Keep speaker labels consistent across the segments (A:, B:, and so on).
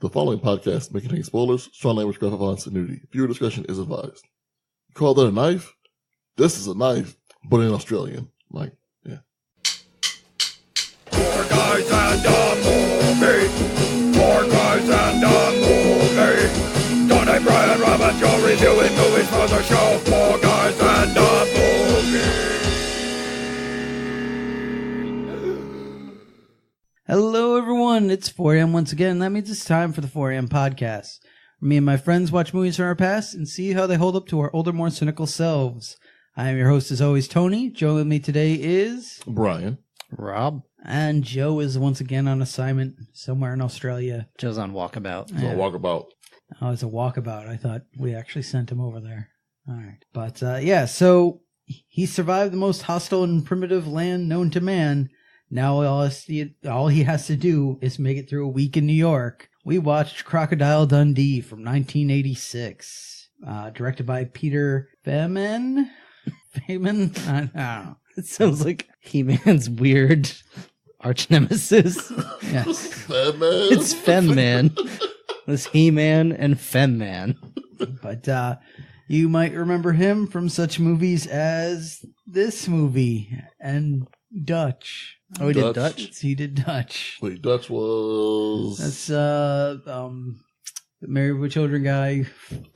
A: The following podcast may contain spoilers, strong language, graphic violence, and nudity. Viewer discretion is advised. You call that a knife? This is a knife, but in Australian. Like, yeah.
B: Four guys and a movie. Four guys and a movie. Donnie, Brian, Rob, and Joe reviewing movies for the show. Four guys and a movie.
C: Hello, everyone. It's 4 a.m. once again. That means it's time for the 4 a.m. podcast. Me and my friends watch movies from our past and see how they hold up to our older, more cynical selves. I am your host, as always, Tony. Joe with me today is...
A: Brian.
D: Rob.
C: And Joe is once again on assignment somewhere in Australia.
D: Joe's on walkabout.
A: It's a walkabout.
C: Oh, it's a walkabout. I thought we actually sent him over there. All right. But, so he survived the most hostile and primitive land known to man. Now all he has to do is make it through a week in New York. We watched Crocodile Dundee from 1986, directed by Peter Femin? I don't know.
D: It sounds like He-Man's weird arch nemesis.
C: Yes.
A: Batman.
D: It's Fem-Man. It's He-Man and Fem-Man.
C: But you might remember him from such movies as this movie and Dutch.
D: Oh, he did Dutch?
C: He did Dutch.
A: Wait, Dutch was...
C: That's Married with Children guy.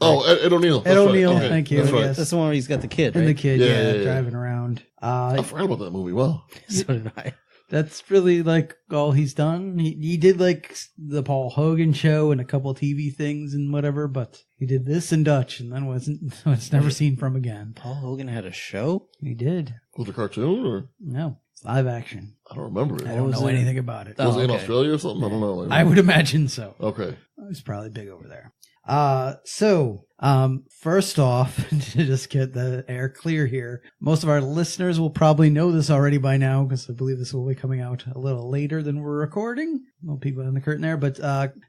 A: Oh, Ed O'Neill.
C: Ed O'Neill,
A: Okay.
C: thank you.
A: That's right.
C: Yes.
D: That's the one where he's got the kid, right?
C: And the kid,
A: Yeah.
C: driving around.
A: I forgot about that movie. Wow.
D: So did I.
C: That's really like all he's done. He did like the Paul Hogan show and a couple of TV things and whatever, but he did this in Dutch and then was never seen from again.
D: Paul Hogan had a show?
C: He did.
A: Was it a cartoon or?
C: No, it's live action.
A: I don't remember it.
C: I don't know anything about it.
A: Was it in
D: okay.
A: Australia or something? I don't know.
C: I would imagine so.
A: Okay.
C: It's probably big over there. First off, to just get the air clear here, most of our listeners will probably know this already by now because I believe this will be coming out a little later than we're recording. A little peek behind the curtain there, but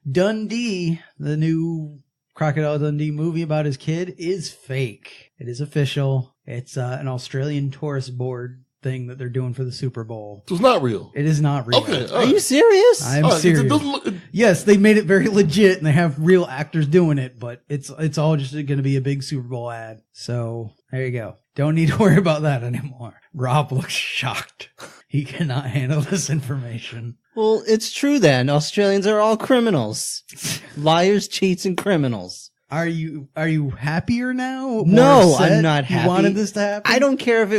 C: Dundee, the new Crocodile Dundee movie about his kid, is fake. It is official. It's an Australian tourist board thing that they're doing for the Super Bowl.
A: So it's not real.
C: It is not real.
A: Okay.
D: Are you serious?
C: I'm
A: All right, 'cause
C: serious.
A: It doesn't look,
C: Yes, they made it very legit, and they have real actors doing it, but it's all just going to be a big Super Bowl ad. So there you go. Don't need to worry about that anymore. Rob looks shocked. He cannot handle this information.
D: Well, it's true then. Australians are all criminals. Liars, cheats, and criminals.
C: Are you happier now? Or
D: No,
C: upset?
D: I'm not happy.
C: You wanted this to happen?
D: I don't care if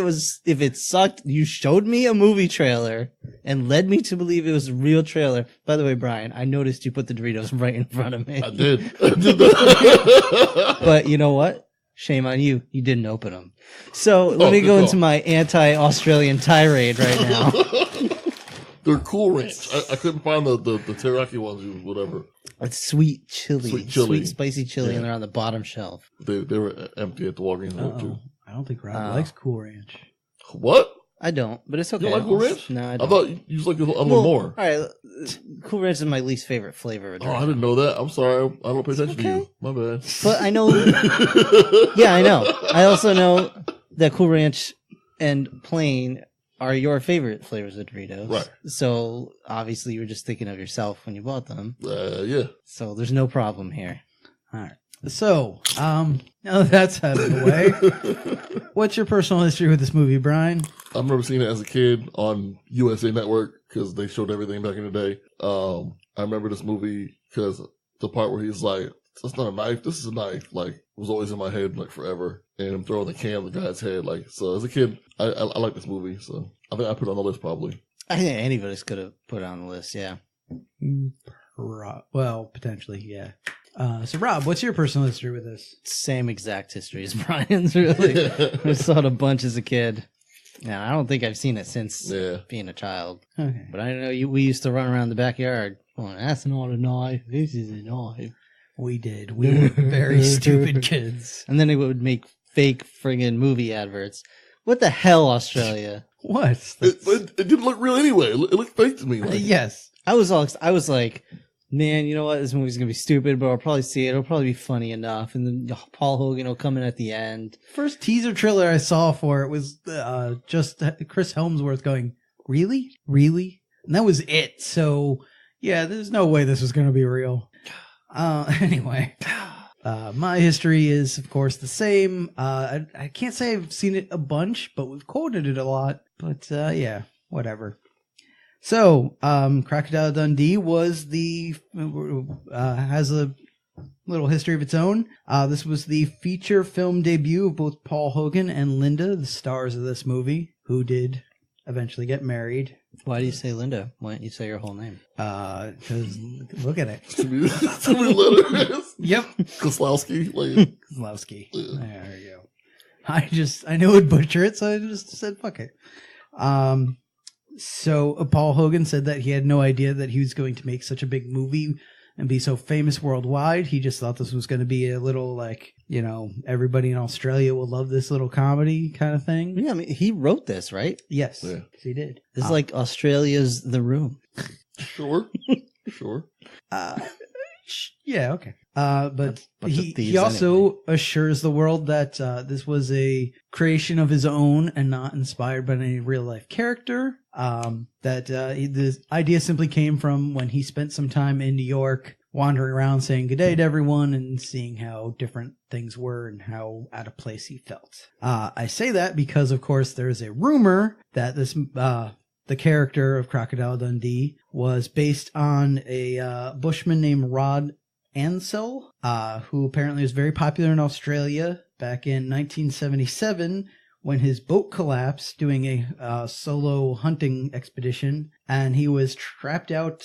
D: it sucked. You showed me a movie trailer and led me to believe it was a real trailer. By the way, Brian, I noticed you put the Doritos right in front of me.
A: I did. I did that.
D: But you know what? Shame on you. You didn't open them. So let me
A: good
D: go
A: call.
D: into my anti-Australian tirade right now.
A: They're Cool Ranch. I couldn't find the teriyaki ones, whatever.
D: It's sweet chili.
A: Sweet chili.
D: Sweet spicy chili,
A: Yeah.
D: and they're on the bottom shelf.
A: They were empty at the Walgreens store too.
C: I don't think Rob
D: Oh.
C: likes Cool Ranch.
A: What?
D: I don't, but it's okay.
A: You don't like Cool Ranch?
D: No, I
A: I
D: don't.
A: thought you just liked it a little
D: Well,
A: more.
D: All right, Cool Ranch is my least favorite flavor. Of
A: Oh, I didn't know that. I'm sorry. I don't pay attention to
D: okay.
A: you. My bad.
D: But I know. Yeah, I know. I also know that Cool Ranch and plain are your favorite flavors of Doritos.
A: Right.
D: So obviously you were just thinking of yourself when you bought them.
A: Yeah.
D: So there's no problem here.
C: All right. So, now that's out of the way. What's your personal history with this movie, Brian?
A: I remember seeing it as a kid on USA Network because they showed everything back in the day. I remember this movie because the part where he's like, "That's not a knife. This is a knife." Like, was always in my head like forever. And I'm throwing the can at the guy's head. Like, so as a kid, I like this movie. So I think I put it on the list probably.
D: I think any of us could have put it on the list. Yeah.
C: Well, potentially, yeah. So, Rob, what's your personal history with this?
D: Same exact history as Brian's, really. I saw it a bunch as a kid. Now, I don't think I've seen it since being a child.
C: Okay.
D: But I know we used to run around the backyard going, "That's not a knife. This is a knife."
C: We did. We were very stupid kids.
D: And then they would make fake friggin' movie adverts. What the hell, Australia?
C: What?
A: It didn't look real anyway. It looked fake to me. Like,
C: Yes.
D: I was like, man, you know what? This movie's gonna be stupid, but I'll probably see it. It'll probably be funny enough. And then Paul Hogan will come in at the end.
C: First teaser trailer I saw for it was just Chris Helmsworth going, "Really? Really?" And that was it. So, yeah, there's no way this was going to be real. Anyway, my history is, of course, the same. I can't say I've seen it a bunch, but we've quoted it a lot. But yeah, whatever. So, Crocodile Dundee was has a little history of its own. This was the feature film debut of both Paul Hogan and Linda, the stars of this movie, who did eventually get married.
D: Why do you say Linda? Why don't you say your whole name?
C: Because look at it.
A: Too many letters.
C: Yep.
A: Kozlowski. Like,
C: Kozlowski.
A: Yeah.
C: There you go. I knew it would butcher it, so I just said fuck it. So Paul Hogan said that he had no idea that he was going to make such a big movie and be so famous worldwide. He just thought this was going to be a little everybody in Australia will love this little comedy kind of thing.
D: Yeah, I mean, he wrote this, right?
C: Yes,
A: Yeah.
C: he did.
D: It's like Australia's The Room.
A: sure.
C: Yeah, okay. But
D: Bunch of
C: he
D: thieves
C: also
D: anyway.
C: assures the world that this was a creation of his own and not inspired by any real life character. The idea simply came from when he spent some time in New York, wandering around saying good day to everyone and seeing how different things were and how out of place he felt. I say that because, of course, there is a rumor that the character of Crocodile Dundee was based on a bushman named Rod Ansell, who apparently was very popular in Australia back in 1977 when his boat collapsed doing a solo hunting expedition, and he was trapped out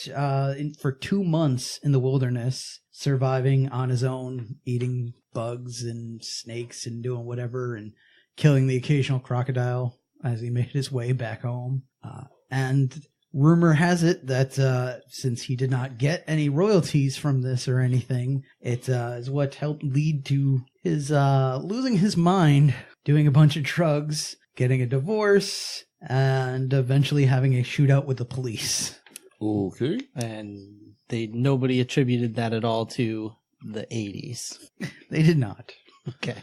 C: for 2 months in the wilderness, surviving on his own, eating bugs and snakes and doing whatever, and killing the occasional crocodile as he made his way back home. And rumor has it that since he did not get any royalties from this or anything, it is what helped lead to his losing his mind, doing a bunch of drugs, getting a divorce, and eventually having a shootout with the police.
A: Okay.
D: And nobody attributed that at all to the 80s.
C: They did not.
D: Okay.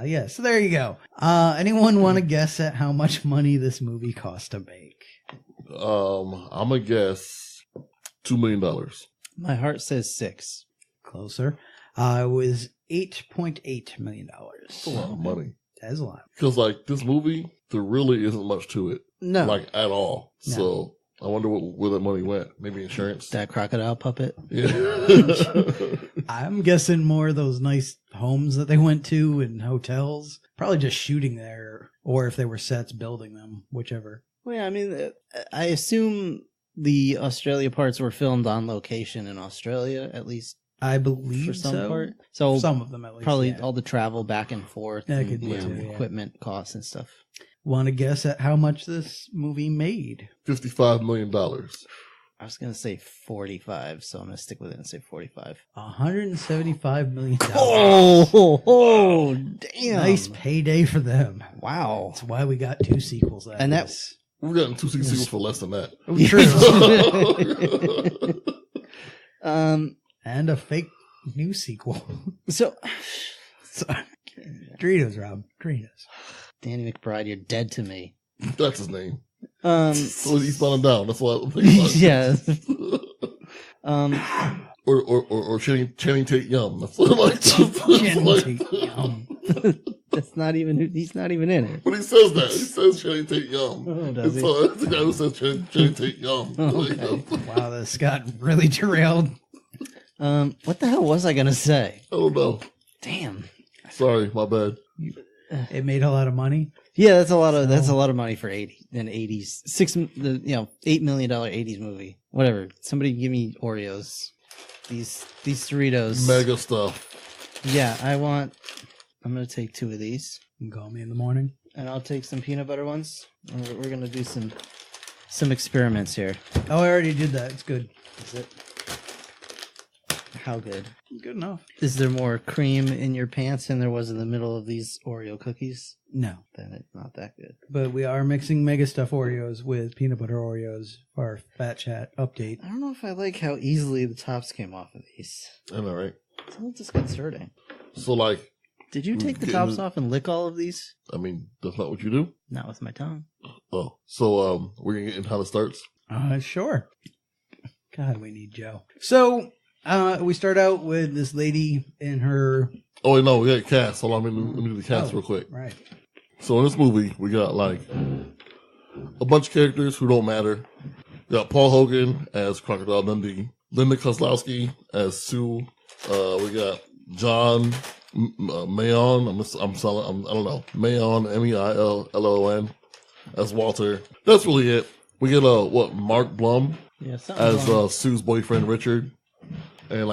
C: Yeah, so there you go. Anyone want to guess at how much money this movie cost to make?
A: I'm gonna guess $2 million.
D: My heart says 6.
C: Closer. It was $8.8 million.
A: That's a lot of money.
C: That is a lot.
A: Because, like, this movie, there really isn't much to it.
D: No.
A: Like, at all.
C: No.
A: So, I wonder where that money went. Maybe insurance?
D: That crocodile puppet.
A: Yeah.
C: I'm guessing more of those nice homes that they went to and hotels. Probably just shooting there, or if they were sets, building them, whichever.
D: Well, yeah, I mean, I assume the Australia parts were filmed on location in Australia, at least
C: I believe
D: for some
C: so.
D: part. So
C: Some of them, at least.
D: probably
C: yeah.
D: all the travel back and forth,
C: That
D: and,
C: could be
D: you know,
C: too, yeah.
D: equipment costs and stuff.
C: Want to guess at how much this movie made?
A: $55 million.
D: I was gonna say 45, so I'm gonna stick with it and say 45.
C: $175 million.
D: Oh, damn!
C: Nice payday for them.
D: Wow.
C: That's why we got 2 sequels. Out
D: And
C: of
D: that-
C: this.
A: We've gotten 2 sequels for less than that.
C: True. And a fake new sequel.
D: So,
C: Sorry. Doritos, Rob. Doritos.
D: Danny McBride, you're dead to me.
A: That's his name.
D: Um,
A: So he's falling down. That's what I'm thinking about.
D: yeah.
A: Or Channing Tate Yum. That's what I like.
C: Channing Tate Yum.
D: That's not even. He's not even in it.
A: But he says that. He says Channing Tate Yum.
D: Oh, does he?
A: So that's the guy who says Channing Tate Yum.
D: Okay.
C: Wow, this got really derailed.
D: What the hell was I gonna say?
A: I don't know.
D: Damn.
A: Sorry, my bad.
C: It made a lot of money.
D: Yeah, that's a lot of money for 80s. $8 million 80s movie. Whatever. Somebody give me Oreos. These Doritos.
A: Mega stuff.
D: Yeah, I'm gonna take 2 of these,
C: You can call me in the morning.
D: and I'll take some peanut butter ones. And we're gonna do some experiments here.
C: Oh, I already did that. It's good.
D: Is it? How good?
C: Good enough.
D: Is there more cream in your pants than there was in the middle of these Oreo cookies?
C: No.
D: Then it's not that good.
C: But we are mixing Mega Stuff Oreos with peanut butter Oreos for our Fat Chat update.
D: I don't know if I like how easily the tops came off of these.
A: I know, right?
D: It's a little disconcerting.
A: So, like,
D: Did you take the tops off and lick all of these?
A: I mean, that's not what you do?
D: Not with my tongue.
A: Oh. So, we're going to get in how it starts?
C: Sure. God, we need Joe. So, We start out with this lady in her...
A: Oh, wait, no, we got cast. Hold on, let me do the cast real quick.
C: Right.
A: So in this movie, we got like a bunch of characters who don't matter. We got Paul Hogan as Crocodile Dundee, Linda Kozlowski as Sue. We got John Mayon. I don't know. Mayon, Meillon, as Walter. That's really it. We get Mark Blum as Sue's boyfriend Richard, and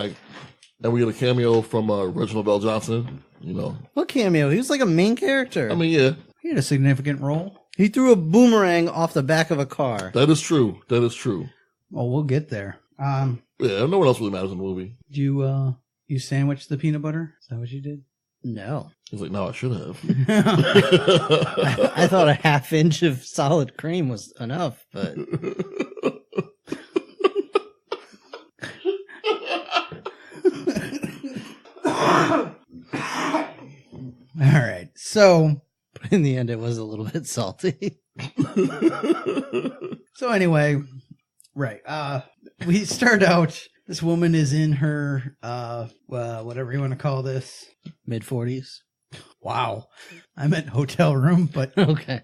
A: we get a cameo from Reginald Bell Johnson. You know,
D: What cameo? He was like a main character.
A: I mean, yeah,
C: He had a significant role.
D: He threw a boomerang off the back of a car.
A: that is true. That is true.
C: Well, we'll get there.
A: Yeah, no one else really matters in the movie.
C: Did you sandwich the peanut butter? Is that what you did?
D: No.
A: He's like, no, I should have.
D: I thought a half inch of solid cream was enough, but
C: All right. So
D: in the end it was a little bit salty.
C: So anyway, right. We start out. This woman is in her whatever you want to call this.
D: Mid-40s.
C: Wow. I meant hotel room, but
D: Okay.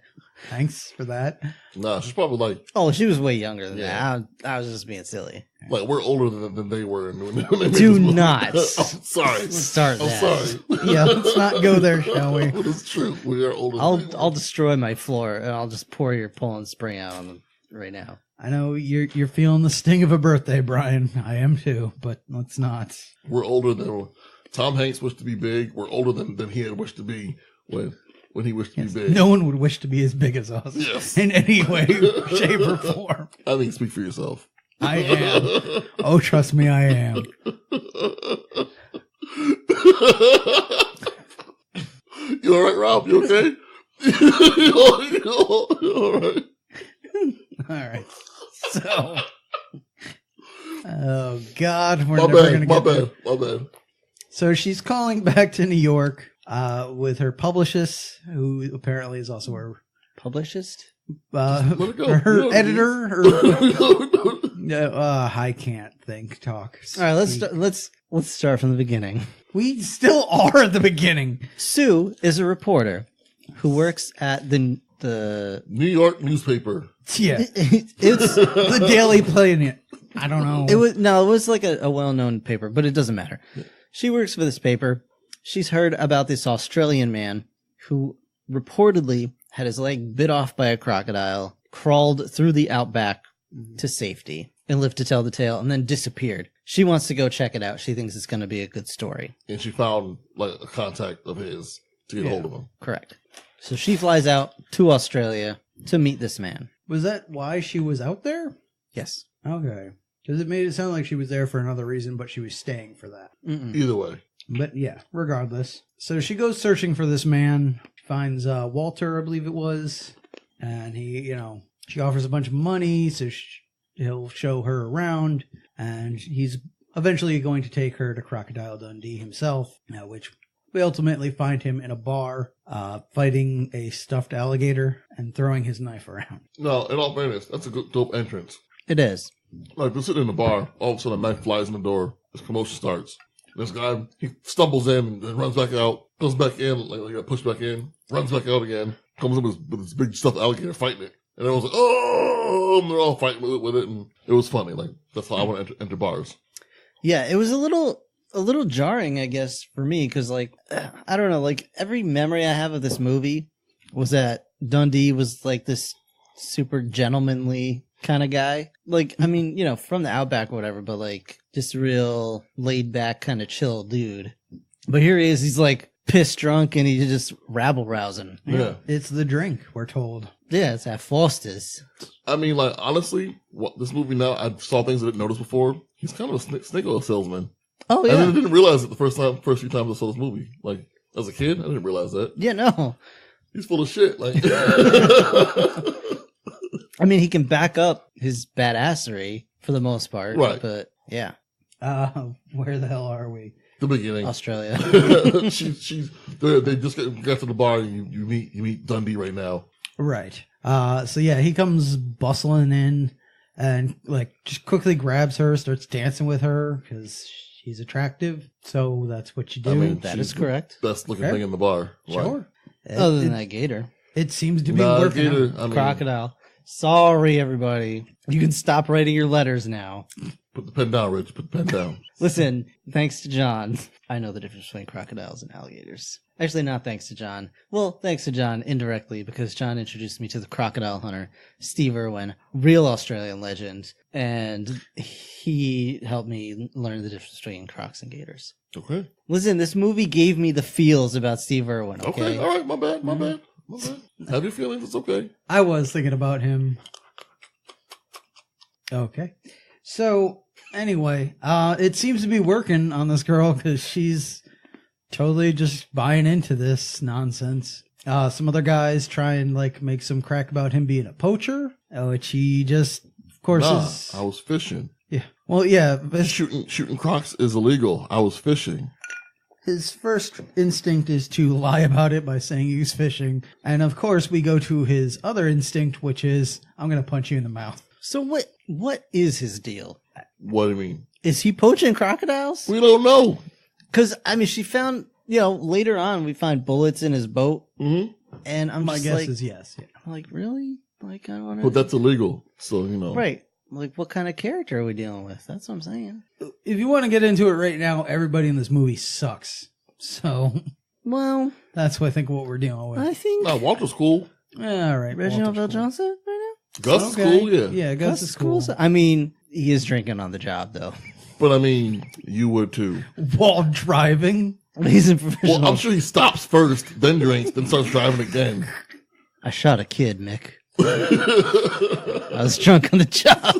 C: thanks for that.
A: Nah, she's probably like
D: Oh, she was way younger than
A: Yeah.
D: that. I was just being silly.
A: we're older than they were. When they made
D: Do
A: this movie.
D: not.
A: I'm sorry.
D: Start
A: I'm
D: that.
A: sorry.
C: Yeah, let's not go there, shall we?
A: But it's true. We are older. than they
D: I'll
A: were.
D: destroy my floor and I'll just pour your Poland Spring out on them right now.
C: I know you're feeling the sting of a birthday, Brian. I am too, but let's not.
A: We're older than Tom Hanks wished to be big. We're older than he had wished to be when he wished to be big.
C: No one would wish to be as big as us
A: Yes.
C: in any way, shape, or form.
A: I mean, speak for yourself.
C: I am. Oh, trust me, I am.
A: You all right, Rob? You okay? You all right?
C: All right. So, oh God, we're
A: My
C: never
A: bad.
C: gonna
A: My
C: get there.
A: bad. My bad.
C: So she's calling back to New York with her publicist, who apparently is also her
D: Publicist?
A: Let it go.
C: her
A: No,
C: editor. I can't talk.
D: All right, let's start from the beginning.
C: We still are at the beginning.
D: Sue is a reporter who works at the
A: New York newspaper.
C: Yeah,
D: it's
C: the Daily Planet. I don't know.
D: it was like a well-known paper, but it doesn't matter. She works for this paper. She's heard about this Australian man who reportedly had his leg bit off by a crocodile, crawled through the Outback to safety, and lived to tell the tale, and then disappeared. She wants to go check it out. She thinks it's going to be a good story.
A: And she found a contact of his to get a hold of him.
D: Correct. So she flies out to Australia to meet this man.
C: Was that why she was out there?
D: Yes.
C: Okay. Because it made it sound like she was there for another reason, but she was staying for that.
A: Either way.
C: But yeah, regardless. So she goes searching for this man, finds Walter, I believe it was, and she offers a bunch of money, so he'll show her around, and he's eventually going to take her to Crocodile Dundee himself, which we ultimately find him in a bar, fighting a stuffed alligator and throwing his knife around.
A: No, in all fairness, that's a good, dope entrance.
D: It is.
A: Like, they're sitting in the bar, all of a sudden a knife flies in the door, this commotion starts. This guy, he stumbles in and then runs back out, goes back in, like got pushed back in, runs back out again, comes in with this big stuffed alligator fighting it. And everyone's like, oh, and they're all fighting with it, and it was funny. Like, that's how I want to enter bars.
D: Yeah, it was a little jarring, I guess, for me, because, like, I don't know, like, every memory I have of this movie was that Dundee was, like, this super gentlemanly kind of guy. Like, I mean, from the Outback or whatever, but, like, just a real laid-back kind of chill dude. But here he is, he's, like, pissed drunk, and he's just rabble-rousing.
A: Yeah.
C: It's the drink, we're told.
D: Yeah, it's at Foster's.
A: I mean, like, honestly, this movie now, I saw things I didn't notice before. He's kind of a snake oil salesman.
D: Oh,
A: And I
D: yeah.
A: didn't realize it the first few times I saw this movie. Like, as a kid, I didn't realize that.
D: Yeah, no.
A: He's full of shit. Like,
D: I mean, he can back up his badassery for the most part.
A: Right.
D: But, yeah.
C: Where the hell are we?
A: the beginning.
D: Australia.
A: They just got to the bar and you meet Dundee right now.
C: Right. So yeah, he comes bustling in, and like just quickly grabs her, starts dancing with her because she's attractive. So that's what you do.
A: I mean,
D: That
A: she's
D: is correct.
A: the best looking
C: Okay.
A: thing in the bar.
C: Sure.
D: Other than
C: It,
D: that gator.
C: it seems to be
A: Nah,
C: working.
A: Gator,
C: out.
A: I mean,
D: Crocodile. Sorry, everybody. You can stop writing your letters now.
A: put the pen down, Rich. Put the pen down.
D: Listen, thanks to John, I know the difference between crocodiles and alligators. Actually, not thanks to John. Well, thanks to John indirectly, because John introduced me to the crocodile hunter, Steve Irwin, real Australian legend, and he helped me learn the difference between crocs and gators.
A: Okay.
D: Listen, this movie gave me the feels about Steve Irwin,
A: Okay.
D: okay?
A: All right. My bad. My bad. My bad. Have your feelings. It's okay.
C: I was thinking about him. Okay. So anyway, it seems to be working on this girl because she's totally just buying into this nonsense. Some other guys try and like make some crack about him being a poacher, which he just, of course, is.
A: I was fishing.
C: Yeah. Well, yeah. But
A: Shooting crocs is illegal. I was fishing.
C: his first instinct is to lie about it by saying he's fishing, and of course we go to his other instinct, which is I'm going to punch you in the mouth.
D: So what is his deal?
A: What do you mean?
D: Is he poaching crocodiles?
A: We don't know.
D: Because, I mean, she found, later on we find bullets in his boat.
A: Mm-hmm.
D: And I'm
C: My
D: just
C: guess
D: like,
C: is yes. Yeah.
D: I'm like, really? Like, I don't want
A: But that's illegal. So,
D: Right. Like, what kind of character are we dealing with? That's what I'm saying.
C: If you want to get into it right now, everybody in this movie sucks. So
D: Well,
C: that's what I think what we're dealing with.
D: I think
A: Nah, Walter's cool.
C: All right,
D: Reginald
C: Walter's
D: Bell
C: cool.
D: Johnson right
A: Gus is cool, yeah.
C: Yeah, Gus is cool.
D: I mean, he is drinking on the job, though.
A: But I mean, you would too.
C: While driving.
D: He's in professional.
A: Well, I'm sure he stops first, then drinks, then starts driving again.
D: I shot a kid, Mick. I was drunk on the job.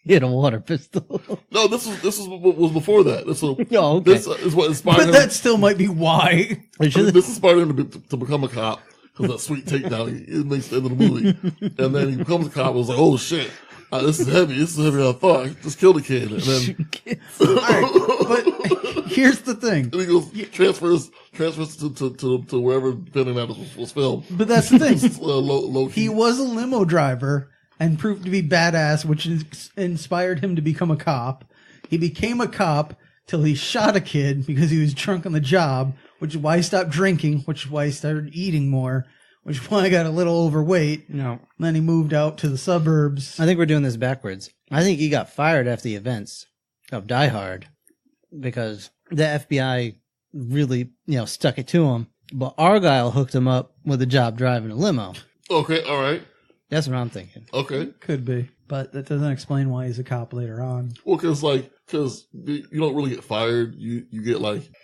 D: He had a water pistol.
A: No, this was what was before that. This was,
D: Oh, okay.
A: This is what inspired
C: But
A: him.
C: that still might be why.
A: This inspired him to become a cop because that sweet takedown it makes the end of the movie. And then he becomes a cop. And was like, oh shit, this is heavy. This is heavier than I thought. I just killed a kid. And then
C: All right, but here's the thing.
A: and he goes transfers to wherever depending on this was filmed.
C: But that's the thing.
A: Low key.
C: He was a limo driver and proved to be badass, which inspired him to become a cop. He became a cop till he shot a kid because he was drunk on the job, which is why he stopped drinking, which is why he started eating more, which is why he got a little overweight.
D: No.
C: And then he moved out to the suburbs.
D: I think we're doing this backwards. I think he got fired after the events of Die Hard because the FBI really, stuck it to him. But Argyle hooked him up with a job driving a limo.
A: Okay, all right.
D: That's what I'm thinking.
A: Okay.
C: Could be. But that doesn't explain why he's a cop later on.
A: Well, because you don't really get fired. You get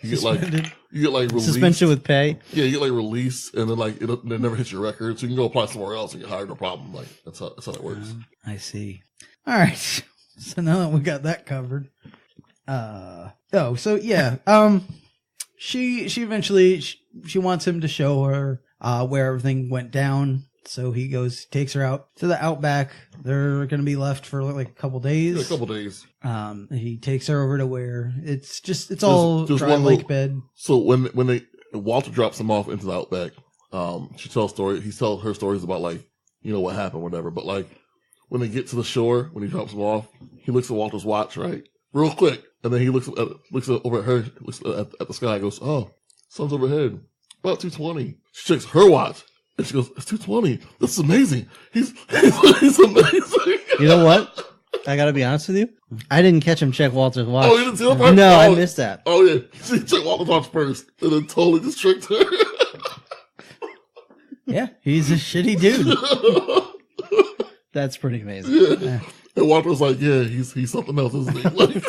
C: Suspended.
A: released.
D: Suspension with pay.
A: Yeah, you get release, and then it never hits your record, so you can go apply somewhere else and get hired, no problem. That's how that works.
C: I see. All right. So now that we got that covered. She eventually she wants him to show her where everything went down. So he takes her out to the Outback. They're going to be left for like a couple days.
A: Yeah, a couple days.
C: He takes her over to where it's all
A: just
C: dry
A: one
C: lake
A: little-
C: bed.
A: So when Walter drops him off into the Outback, she tells story. He tells her stories about what happened, whatever. But when they get to the shore, when he drops him off, he looks at Walter's watch, right, real quick, and then he looks over at her, looks at the sky, and goes, "Oh, sun's overhead, about 2:20." She checks her watch, and she goes, "It's 2:20. This is amazing. He's amazing."
D: You know what? I gotta be honest with you. I didn't catch him check Walter's watch.
A: Oh, you didn't see that part?
D: No, I
A: Oh,
D: missed that.
A: Oh yeah, she checked Walter's watch first, and then totally just tricked her.
C: Yeah, he's a shitty dude.
D: That's pretty amazing.
A: Yeah. And Walter was like, "Yeah, he's something else, isn't he?"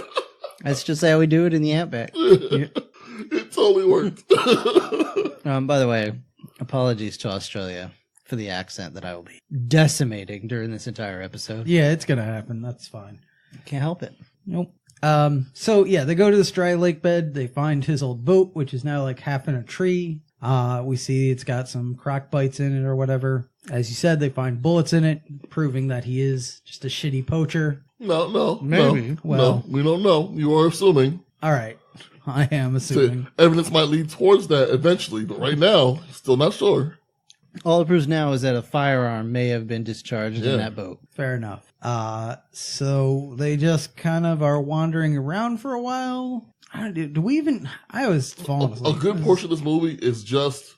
D: That's just how we do it in the Outback.
A: It totally worked.
D: By the way, apologies to Australia for the accent that I will be decimating during this entire episode.
C: Yeah, it's going to happen. That's fine.
D: Can't help it.
C: Nope. So yeah, they go to this dry lake bed. They find his old boat, which is now half in a tree. We see it's got some croc bites in it or whatever. As you said, they find bullets in it, proving that he is just a shitty poacher.
A: No,
D: Maybe.
C: Well-
A: we don't know. You are assuming.
C: All right. I am
A: So
C: assuming.
A: evidence might lead towards that eventually, but right now, still not sure.
D: All it proves now is that a firearm may have been discharged in that boat.
C: Fair enough. So they just kind of are wandering around for a while. Do we even? I was falling asleep.
A: A good portion of this movie is just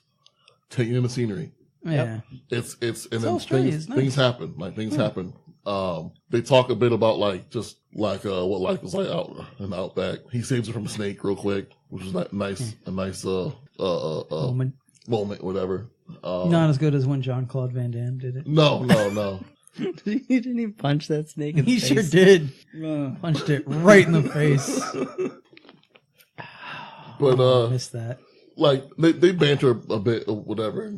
A: taking in the scenery.
C: Yeah.
A: It's and
C: So
A: then
C: strange,
A: things happen. Like things happen. They talk a bit about like what life was like out in the Outback. He saves her from a snake real quick, which was a nice moment, whatever.
C: Not as good as when Jean-Claude Van Damme did it.
A: No.
D: He didn't even punch that snake in the
C: He
D: face.
C: sure did. Punched it right in the face.
A: But
C: I missed that.
A: like they banter a bit or whatever.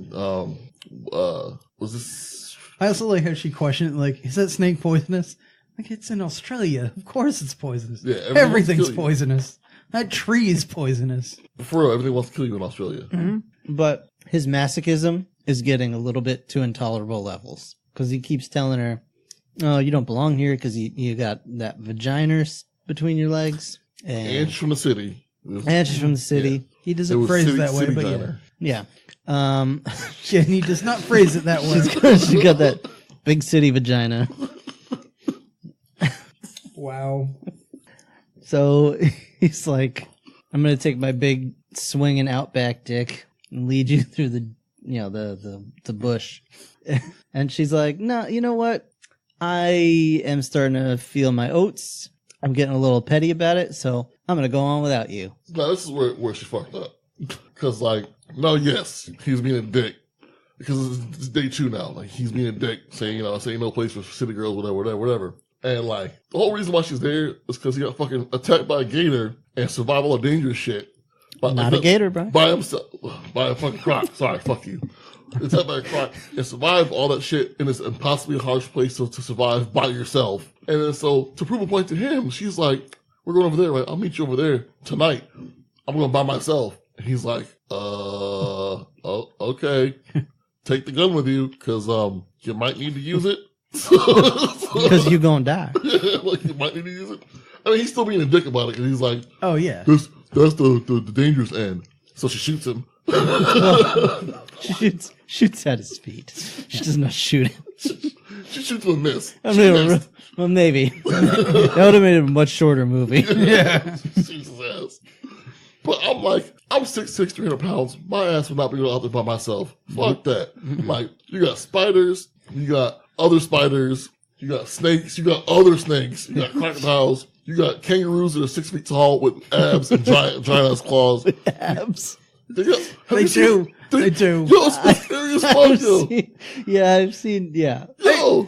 A: Was this?
C: I also like how she questioned, like, is that snake poisonous? Like, it's in Australia. Of course it's poisonous.
A: Yeah,
C: everything's poisonous. That tree is poisonous.
A: For real, everything wants to kill you in Australia.
D: Mm-hmm. But his masochism is getting a little bit to intolerable levels because he keeps telling her, "Oh, you don't belong here because you got that vagina between your legs."
A: And she's from the city.
D: And she's from the city.
A: Yeah.
C: He doesn't phrase it that way, but
D: Yeah.
C: yeah, he does not phrase it that way.
D: She's got that big city vagina.
C: Wow.
D: So he's like, I'm going to take my big swinging Outback dick and lead you through the bush. And she's like, no, you know what? I am starting to feel my oats. I'm getting a little petty about it, so I'm going to go on without you.
A: No, this is where she fucked up. Because, yes, he's being a dick. Because it's day 2 now. Like, he's being a dick, saying, saying no place for city girls, whatever. And, the whole reason why she's there is because he got fucking attacked by a gator and survived all the dangerous shit.
D: Not a gator, bro.
A: By himself. By a fucking croc. Sorry, fuck you. Attacked by a croc and survived all that shit in this impossibly harsh place to survive by yourself. And then so, to prove a point to him, she's like, we're going over there, right? I'll meet you over there tonight. I'm going by myself. And he's like, okay. Take the gun with you, because you might need to use it.
D: Because you're going to die.
A: Yeah, you might need to use it. I mean, he's still being a dick about it, because he's like,
C: oh, yeah.
A: That's the dangerous end. So she shoots him.
D: She shoots at his feet. She does not shoot him.
A: She shoots him and miss.
D: Well, maybe. That would have made it a much shorter movie.
C: Yeah.
A: Jesus ass. But I'm like, I'm 6'6", 300 pounds. My ass would not be out there by myself. Fuck that. You got spiders. You got other spiders. You got snakes. You got other snakes. You got crocodiles. You got kangaroos that are 6 feet tall with abs and giant ass claws.
D: Abs.
A: They
C: do. They do.
A: Yo, it's the scariest fuck, yo.
D: I've seen.
A: Yo.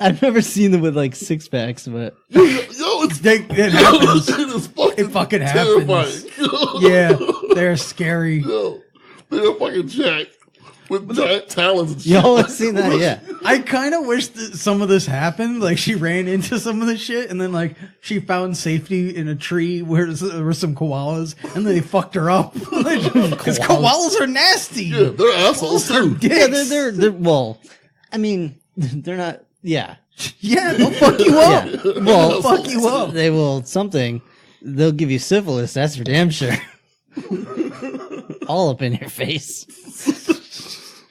D: I've never seen them with 6-packs, but
A: Yo, it
C: happens.
A: It
C: fucking
A: happens.
C: Yeah, they're scary.
A: Yo, they're fucking jacked with giant talons and shit.
D: y'all have seen that, yeah.
C: I kind of wish that some of this happened. Like, she ran into some of the shit, and then, she found safety in a tree where there were some koalas, and they fucked her up. Because koalas are nasty.
A: Yeah, they're assholes, too.
D: Yeah, they're well, I mean, they're not, yeah.
C: Yeah, they'll fuck you up.
D: Yeah. Well,
C: fuck you up.
D: They will something. They'll give you syphilis, that's for damn sure. All up in your face.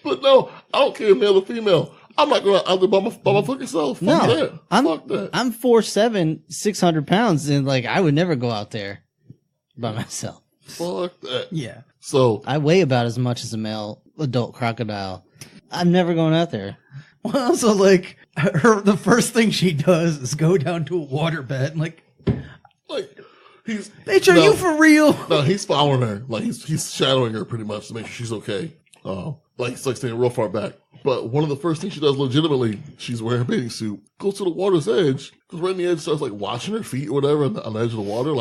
A: But no, I don't care, male or female. I'm not going out there by my fucking self. Fuck that. Fuck that.
D: I'm 4'7", 600 pounds, and I would never go out there by myself.
A: Fuck that.
C: Yeah.
A: So
D: I weigh about as much as a male adult crocodile. I'm never going out there.
C: Well, also, the first thing she does is go down to a waterbed and
A: he's
C: bitch, are you for real?
A: No, he's following her. He's shadowing her pretty much to make sure she's okay. It's staying real far back. But one of the first things she does legitimately, she's wearing a bathing suit, goes to the water's edge, goes right in the edge, starts washing her feet or whatever on the edge of the water.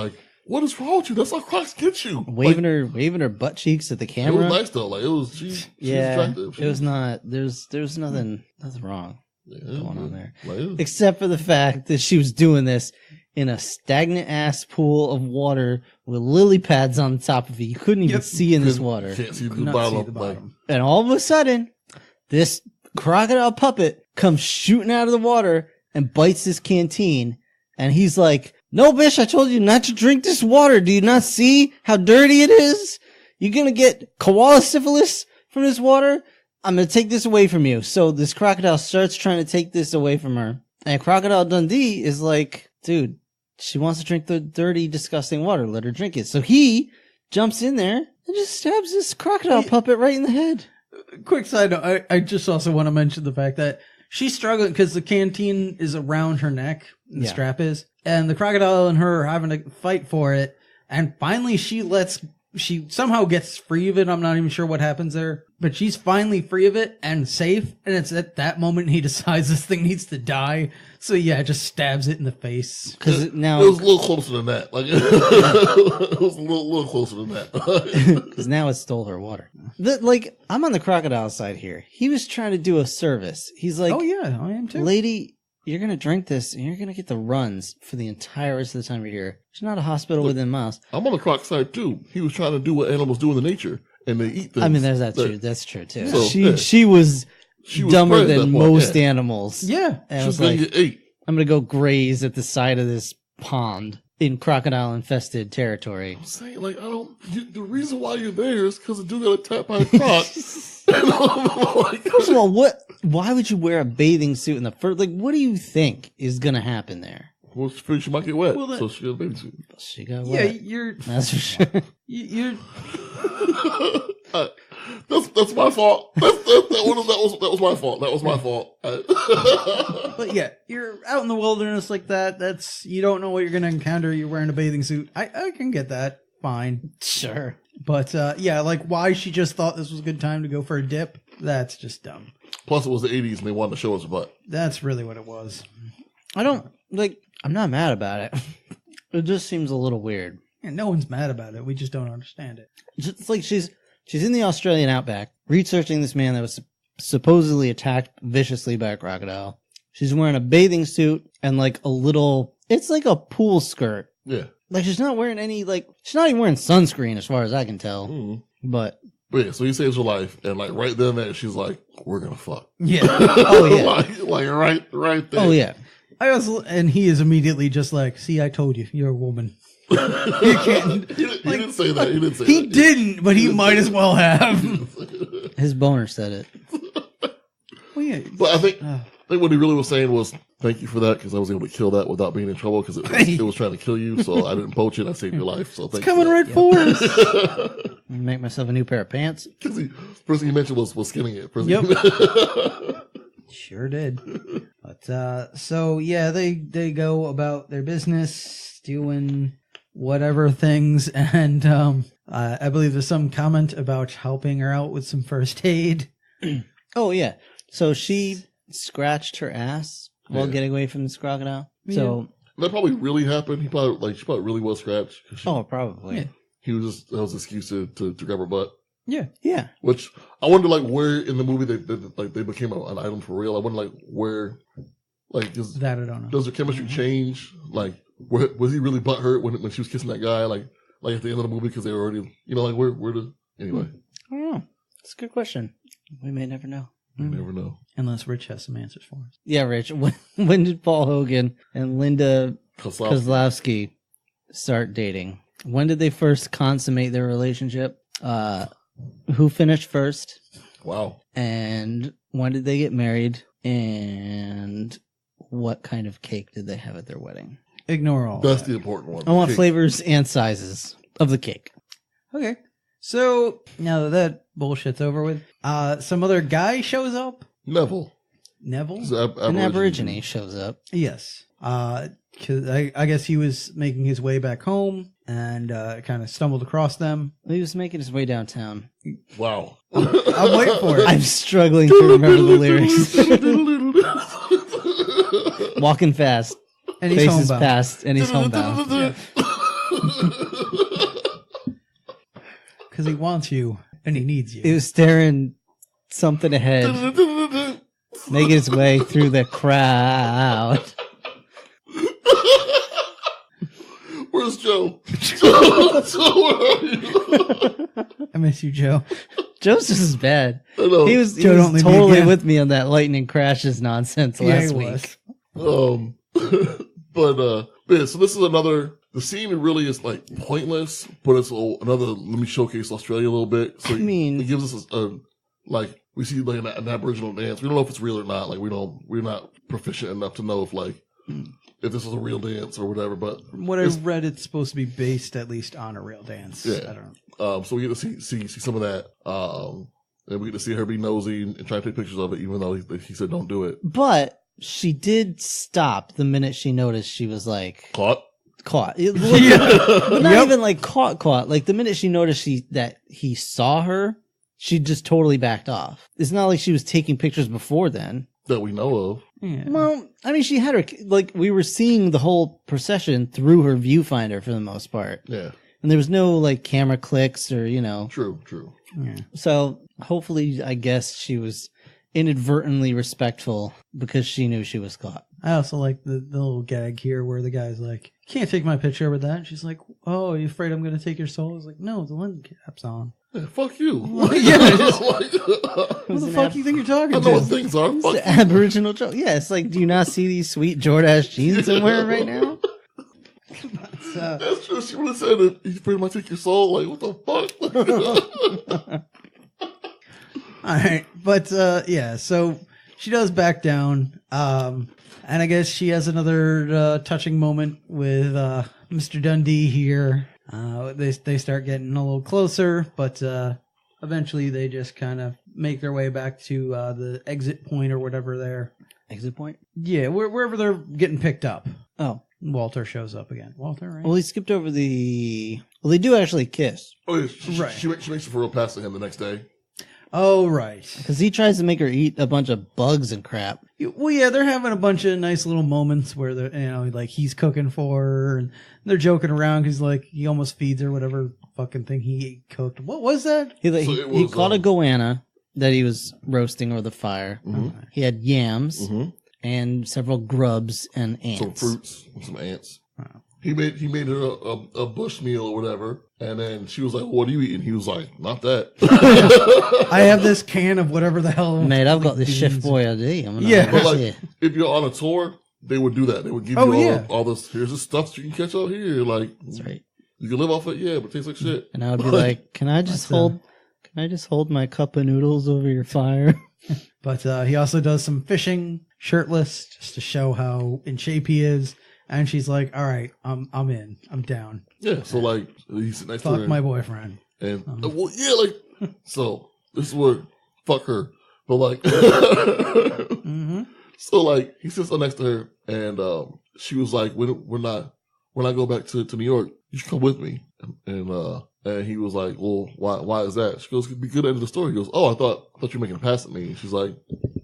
A: What is wrong with you? That's how crocs get you.
D: Waving her butt cheeks at the camera.
A: It was nice though. She's attractive.
D: It was not. There's nothing wrong going on there,
A: Like,
D: except for the fact that she was doing this in a stagnant ass pool of water with lily pads on the top of it. You couldn't even see in this water.
A: Can't see the
C: Not
A: bottom.
C: see the bottom.
D: And all of a sudden, this crocodile puppet comes shooting out of the water and bites this canteen. And he's like, no, bitch, I told you not to drink this water. Do you not see how dirty it is? You're going to get koala syphilis from this water? I'm going to take this away from you. So this crocodile starts trying to take this away from her. And Crocodile Dundee is like, dude, she wants to drink the dirty, disgusting water. Let her drink it. So he jumps in there and just stabs this crocodile puppet right in the head.
C: Quick side note, I just also want to mention the fact that she's struggling because the canteen is around her neck, the strap is, and the crocodile and her are having to fight for it, and finally she somehow gets free of it. I'm not even sure what happens there, but she's finally free of it and safe, and it's at that moment he decides this thing needs to die, so yeah, just stabs it in the face.
D: Because now
A: it was a little closer than that. Like it was a little closer than that.
D: Because now it stole her water. I'm on the crocodile side here. He was trying to do a service. He's like,
C: oh yeah, I am too.
D: Lady, you're going to drink this and you're going to get the runs for the entire rest of the time you're here. There's not a hospital within miles.
A: I'm on the croc side too. He was trying to do what animals do in the nature, and they eat things.
D: I mean, there's that true. That's true too.
A: So,
D: she was dumber than most
A: yeah.
D: animals.
C: Yeah.
D: And
A: She was
D: like,
A: going to get ate.
D: I'm going to go graze at the side of this pond in crocodile infested territory.
A: I'm saying, like, the reason why you're there is because the dude got attacked by a croc. And I'm like,
D: First of all, why would you wear a bathing suit in the first? Like, what do you think is going to happen there?
A: well, she might get wet,
C: Well,
A: so she got a baby suit.
D: She got
C: Yeah,
D: wet.
C: you're
D: That's for sure.
C: you're
A: That's my fault. That was my fault. That was my fault.
C: But yeah, you're out in the wilderness like that. You don't know what you're going to encounter. You're wearing a bathing suit. I can get that. Fine.
D: Sure.
C: But yeah, like why she just thought this was a good time to go for a dip. That's just dumb.
A: Plus, it was the 80s and they wanted to show us a butt.
C: That's really what it was.
D: I'm not mad about it. It just seems a little weird.
C: And no one's mad about it. We just don't understand it.
D: It's like she's in the Australian outback researching this man that was supposedly attacked viciously by a crocodile. She's wearing a bathing suit and like it's like a pool skirt.
A: Yeah.
D: Like she's not wearing she's not even wearing sunscreen as far as I can tell. But
A: yeah, so he saves her life, and like right then and there, she's like, "We're gonna fuck."
C: Yeah.
D: oh yeah.
A: like right there.
D: Oh yeah.
C: And he is immediately just like, see, I told you, you're a woman. You can't.
A: He didn't say that. He didn't say
C: He
A: that.
C: didn't, but he might as well have.
D: His boner said it.
C: Well, yeah.
A: But I think what he really was saying was, "Thank you for that, because I was able to kill that without being in trouble, because it was trying to kill you, so I didn't poach it. I saved your life. So thank you."
C: Coming right for us.
D: Make myself a new pair of pants.
A: Because first thing he mentioned was skinning it. First
C: Yep.
A: thing-
C: Sure did. But so yeah, they go about their business doing whatever things, and I believe there's some comment about helping her out with some first aid.
D: Oh yeah. So she scratched her ass while
A: Yeah.
D: getting away from this crocodile. So
A: that probably really happened. She probably really was scratched.
D: probably.
C: Yeah.
A: That was an excuse to grab her butt.
C: Yeah.
D: Yeah.
A: Which I wonder, like, where in the movie they became an item for real. I wonder, like, where, like,
C: That I don't know.
A: does their chemistry change? Like, was he really butthurt when she was kissing that guy? Like at the end of the movie, because they were already, like, where does anyway?
D: I don't know. It's a good question. We may never know.
A: You never know.
C: Unless Rich has some answers for us.
D: Yeah, Rich. When did Paul Hogan and Linda
A: Kozlowski.
D: Kozlowski start dating? When did they first consummate their relationship? Who finished first?
A: Wow.
D: And when did they get married? And what kind of cake did they have at their wedding?
C: Ignore all
A: That's
C: that.
A: the important one.
D: I want
A: Cake.
D: flavors and sizes of the cake.
C: Okay. So now that bullshit's over with, some other guy shows up.
A: Neville.
C: Neville?
D: An Aborigine shows up.
C: Yes. 'Cause I guess he was making his way back home and kind of stumbled across them.
D: He was making his way downtown.
A: Wow.
C: I'm waiting for it.
D: I'm struggling to remember the lyrics. Walking fast.
C: And he's
D: Faces
C: homebound.
D: past, and he's homebound.
C: Because he wants you and he needs you.
D: He was staring something ahead, making his way through the crowd.
A: Where's Joe? Joe, where are you?
C: I miss you, Joe.
D: Joe's just as bad.
A: I know.
D: He was
C: Joe, don't leave me
D: totally
C: again.
D: with me on that lightning crashes nonsense last week.
A: But yeah, so this is another. The scene really is like pointless, but it's another. Let me showcase Australia a little bit. So
D: I mean-
A: it gives us a like we see like an Aboriginal dance. We don't know if it's real or not. Like we're not proficient enough to know if this is a real dance or whatever. But
C: From what I read, it's supposed to be based at least on a real dance.
A: Yeah.
C: I don't know.
A: So we get to see some of that. And we get to see her be nosy and try to take pictures of it, even though he said don't do it.
D: But she did stop the minute she noticed she was like
A: Caught.
D: But not even like caught. Like the minute she noticed that he saw her, she just totally backed off. It's not like she was taking pictures before then.
A: That we know of.
C: Yeah.
D: Well, I mean, she had her, like, we were seeing the whole procession through her viewfinder for the most part.
A: Yeah.
D: And there was no, like, camera clicks or,
A: True.
C: Yeah.
D: So hopefully, I guess she was inadvertently respectful because she knew she was caught.
C: I also like the little gag here where the guy's like, "Can't take my picture with that." And she's like, "Oh, are you afraid I'm going to take your soul?" I was like, "No, the lens cap's on."
A: Yeah, fuck you.
C: Yeah, who the fuck do you think you're talking
A: I know what
C: to?
A: things are.
D: It's
A: Fuck
D: the
A: you.
D: Aboriginal joke. Yeah, it's like, do you not see these sweet Jordache jeans I'm wearing right now?
C: So,
A: That's true. She would have said that he's pretty much take your soul. Like, what the fuck?
C: all right, but yeah, so she does back down, and I guess she has another touching moment with Mr. Dundee here. They start getting a little closer, but eventually they just kind of make their way back to the exit point or whatever there.
D: Exit point?
C: Yeah, wherever they're getting picked up.
D: Oh.
C: Walter shows up again. Walter, right?
D: Well, he skipped over the... Well, they do actually kiss.
A: Oh, yeah,
C: Right.
A: she makes a real pass to him the next day.
C: Oh, right.
D: Because he tries to make her eat a bunch of bugs and crap.
C: Well, yeah, they're having a bunch of nice little moments where they're, like he's cooking for her and they're joking around because like he almost feeds her whatever fucking thing he cooked. What was that?
D: He caught a goanna that he was roasting over the fire.
A: Mm-hmm.
D: He had yams and several grubs and ants.
A: Some fruits and some ants.
C: Wow.
A: He made her a bush meal or whatever, and then she was like, "What are you eating?" He was like, "Not that."
C: I have this can of whatever the hell.
D: Mate, I've got this
C: beans.
D: Chef Boyardee.
C: Yeah.
A: But like, if you're on a tour, they would do that. They would give you all this. Here's the stuff you can catch out here. Like,
D: That's right.
A: you can live off it, yeah, but it tastes like shit.
D: And I would be like, "Can I just hold my cup of noodles over your fire?"
C: But he also does some fishing shirtless just to show how in shape he is. And she's like, "All right, I'm in. I'm down.
A: Yeah, so like he's sitting next to her.
C: Fuck my boyfriend."
A: And well, yeah, like so. This is where fuck her, but like, so like he sits next to her, and she was like, "When I go back to New York, you should come with me." And he was like, "Well, why is that?" She goes, "It'd be good to end the story." He goes, "Oh, I thought you were making a pass at me." And she's like,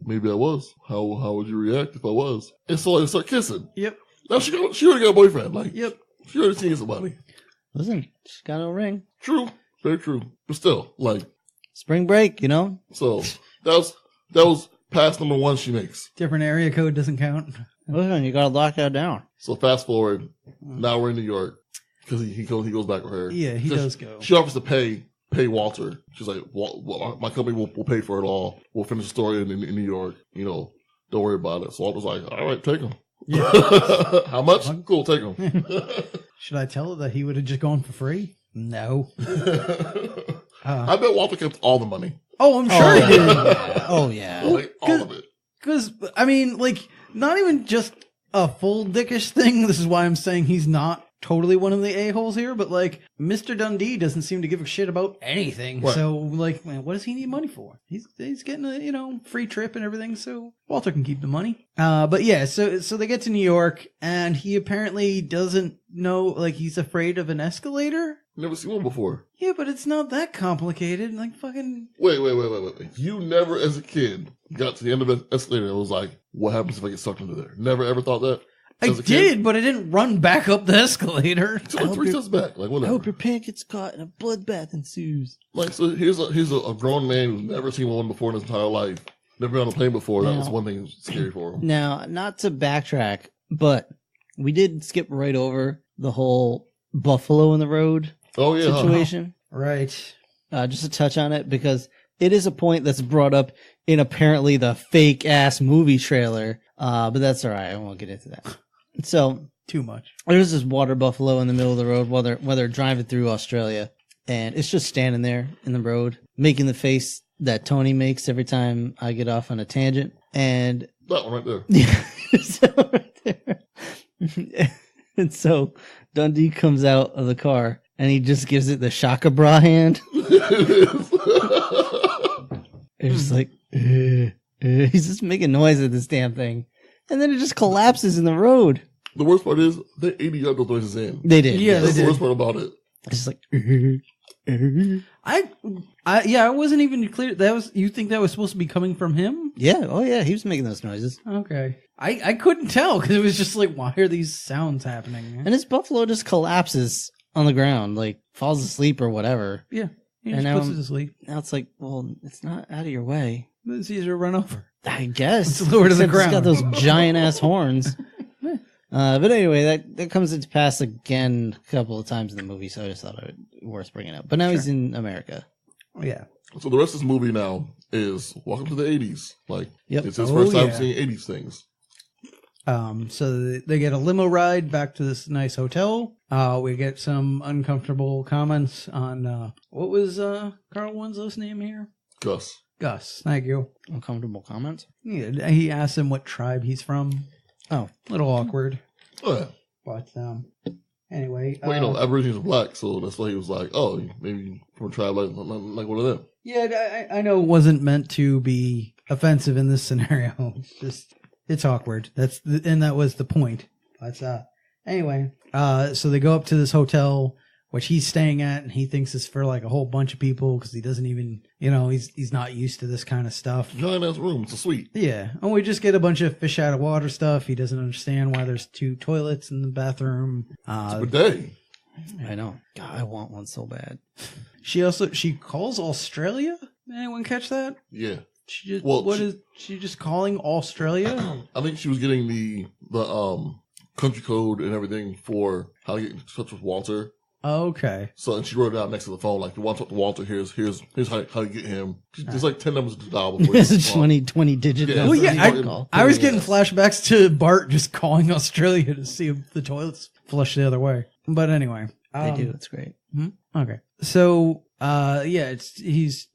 A: "Maybe I was. How would you react if I was?" And so they start kissing.
C: Yep.
A: Now she already got a boyfriend. Like,
C: Yep.
A: she already seen somebody.
D: Listen, she's got no ring.
A: True, very true. But still, like,
D: Spring break,
A: so that was pass number one she makes.
C: Different area code doesn't count.
D: Listen, you gotta lock that down.
A: So fast forward, now we're in New York because he goes back with her.
C: Yeah, he does go.
A: She offers to pay Walter. She's like, well, my company will pay for it all. We'll finish the story in New York. Don't worry about it. So Walter's like, all right, take him.
C: Yeah.
A: How much? Cool, take him.
C: Should I tell her that he would have just gone for free? No.
A: I bet Walter kept all the money.
C: Oh, I'm sure he did.
D: Oh yeah.
A: Like, all of it.
C: Because, I mean, like, not even just a full dickish thing. This is why I'm saying he's not totally one of the a-holes here, but, like, Mr. Dundee doesn't seem to give a shit about anything.
A: Right.
C: So, like, man, what does he need money for? He's getting a, free trip and everything, so Walter can keep the money. But yeah, so they get to New York, and he apparently doesn't know, like, he's afraid of an escalator.
A: Never seen one before.
C: Yeah, but it's not that complicated. Like, fucking...
A: Wait. You never, as a kid, got to the end of the escalator and was like, what happens if I get sucked into there? Never ever thought that?
C: I did, but I didn't run back up the escalator.
A: It's like 3 steps back. Like,
D: I
A: whatever.
D: hope your pant gets caught and a bloodbath ensues.
A: Like, so here's a grown man who's never seen one before in his entire life. Never been on a plane before. That was one thing scary for him.
D: Now, not to backtrack, but we did skip right over the whole buffalo in the road
A: Oh, yeah.
D: situation.
C: Right.
D: Just to touch on it, because it is a point that's brought up in apparently the fake ass movie trailer. But that's all right. I won't get into that. So
C: Too much.
D: there's this water buffalo in the middle of the road while they're driving through Australia, and it's just standing there in the road, making the face that Tony makes every time I get off on a tangent. And
A: That one right there.
D: yeah, so right there. And so Dundee comes out of the car and he just gives it the shaka bra hand. It's just like, he's just making noise at this damn thing. And then it just collapses in the road.
A: The worst part is they 80 got those noises in.
D: They did.
C: Yeah,
A: That's
C: they
A: the
C: did.
A: worst part about it.
D: It's just like,
C: I wasn't even clear. You think that was supposed to be coming from him?
D: yeah. Oh, yeah. He was making those noises.
C: Okay. I couldn't tell because it was just like, why are these sounds happening?
D: And his buffalo just collapses on the ground, like falls asleep or whatever.
C: Yeah. He
D: And
C: just
D: now
C: puts it to sleep.
D: Now it's like, well, it's not out of your way.
C: It's easier to run over.
D: I guess.
C: It's lower to the
D: Except it's got
C: ground.
D: those giant ass horns. But anyway, that comes into pass again a couple of times in the movie, so I just thought it worth bringing up. But now he's in America.
C: Yeah.
A: So the rest of this movie now is welcome to the 80s. Like,
D: Yep.
A: it's his
C: Oh,
A: first time
C: yeah.
A: seeing 80s things.
C: So they get a limo ride back to this nice hotel. We get some uncomfortable comments on, what was, Carl Winslow's name here?
A: Gus.
C: Gus. Thank you.
D: Uncomfortable comments.
C: Yeah, he asked him what tribe he's from.
D: Oh.
C: A little awkward.
A: Oh, yeah.
C: But, anyway.
A: Well, you know, Aborigines are black, so that's why he was like, oh, maybe from a tribe like one of them.
C: Yeah, I know it wasn't meant to be offensive in this scenario. Just, it's awkward. That was the point. But, anyway, so they go up to this hotel, which he's staying at, and he thinks it's for like a whole bunch of people because he doesn't even, he's not used to this kind of stuff.
A: Giant ass room. It's a suite.
C: Yeah, and we just get a bunch of fish out of water stuff. He doesn't understand why there's 2 toilets in the bathroom.
A: It's a bidet.
D: I know. God, I want one so bad.
C: She calls Australia. Anyone catch that?
A: Yeah.
C: She just calling Australia?
A: I think she was getting the country code and everything for how to get in touch with Walter.
C: Okay.
A: So, and she wrote it out next to the phone, like, if you want to talk to Walter, here's how you get him. There's like 10 numbers to dial before
D: It's
A: you
D: a 20 digit
A: Yeah,
D: number.
C: Well, yeah,
D: you call.
C: I was getting flashbacks to Bart just calling Australia to see if the toilets flush the other way. But anyway.
D: They do. It's great.
C: Okay. So, he's,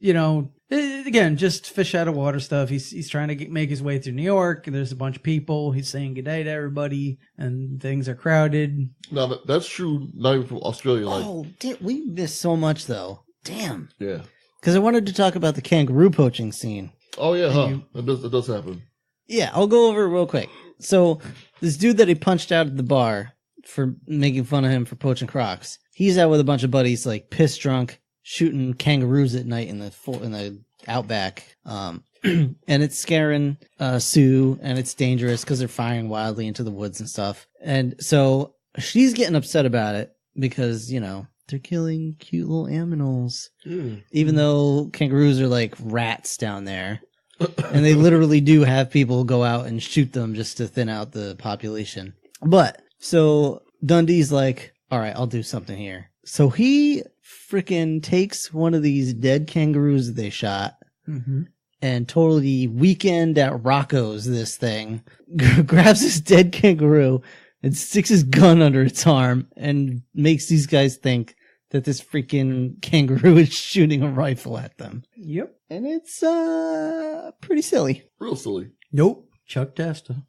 C: again, just fish out of water stuff. He's trying to make his way through New York. There's a bunch of people. He's saying good day to everybody, and things are crowded.
A: Now, that's true, not even from Australia. Like,
D: Oh, we missed so much, though. Damn.
A: yeah.
D: Because I wanted to talk about the kangaroo poaching scene.
A: Oh, yeah, huh? That does happen.
D: Yeah, I'll go over it real quick. So, this dude that he punched out at the bar for making fun of him for poaching crocs, he's out with a bunch of buddies, like, pissed drunk, shooting kangaroos at night in the Outback. And it's scaring Sue, and it's dangerous because they're firing wildly into the woods and stuff. And so she's getting upset about it because, they're killing cute little aminals. Even though kangaroos are like rats down there. And they literally do have people go out and shoot them just to thin out the population. But, so Dundee's like, all right, I'll do something here. So he freaking takes one of these dead kangaroos that they shot and totally Weekend at Rocco's this thing, grabs this dead kangaroo and sticks his gun under its arm and makes these guys think that this freaking kangaroo is shooting a rifle at them.
C: Yep.
D: And it's pretty silly.
A: Real silly.
C: Nope. Chuck Testa.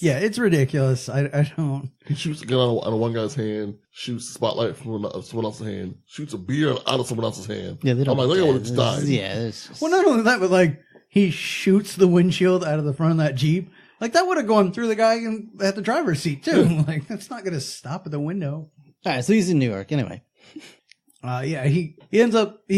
C: Yeah, it's ridiculous. I don't.
A: He shoots a gun out of one guy's hand, shoots the spotlight from someone else's hand, shoots a beer out of someone else's hand.
D: Yeah, they don't.
A: I'm like, look at what it's died.
D: Yeah, it's just...
C: Well, not only that, but like he shoots the windshield out of the front of that Jeep. Like that would have gone through the guy at the driver's seat too. Like that's not going to stop at the window.
D: All right, so he's in New York anyway.
C: Yeah, he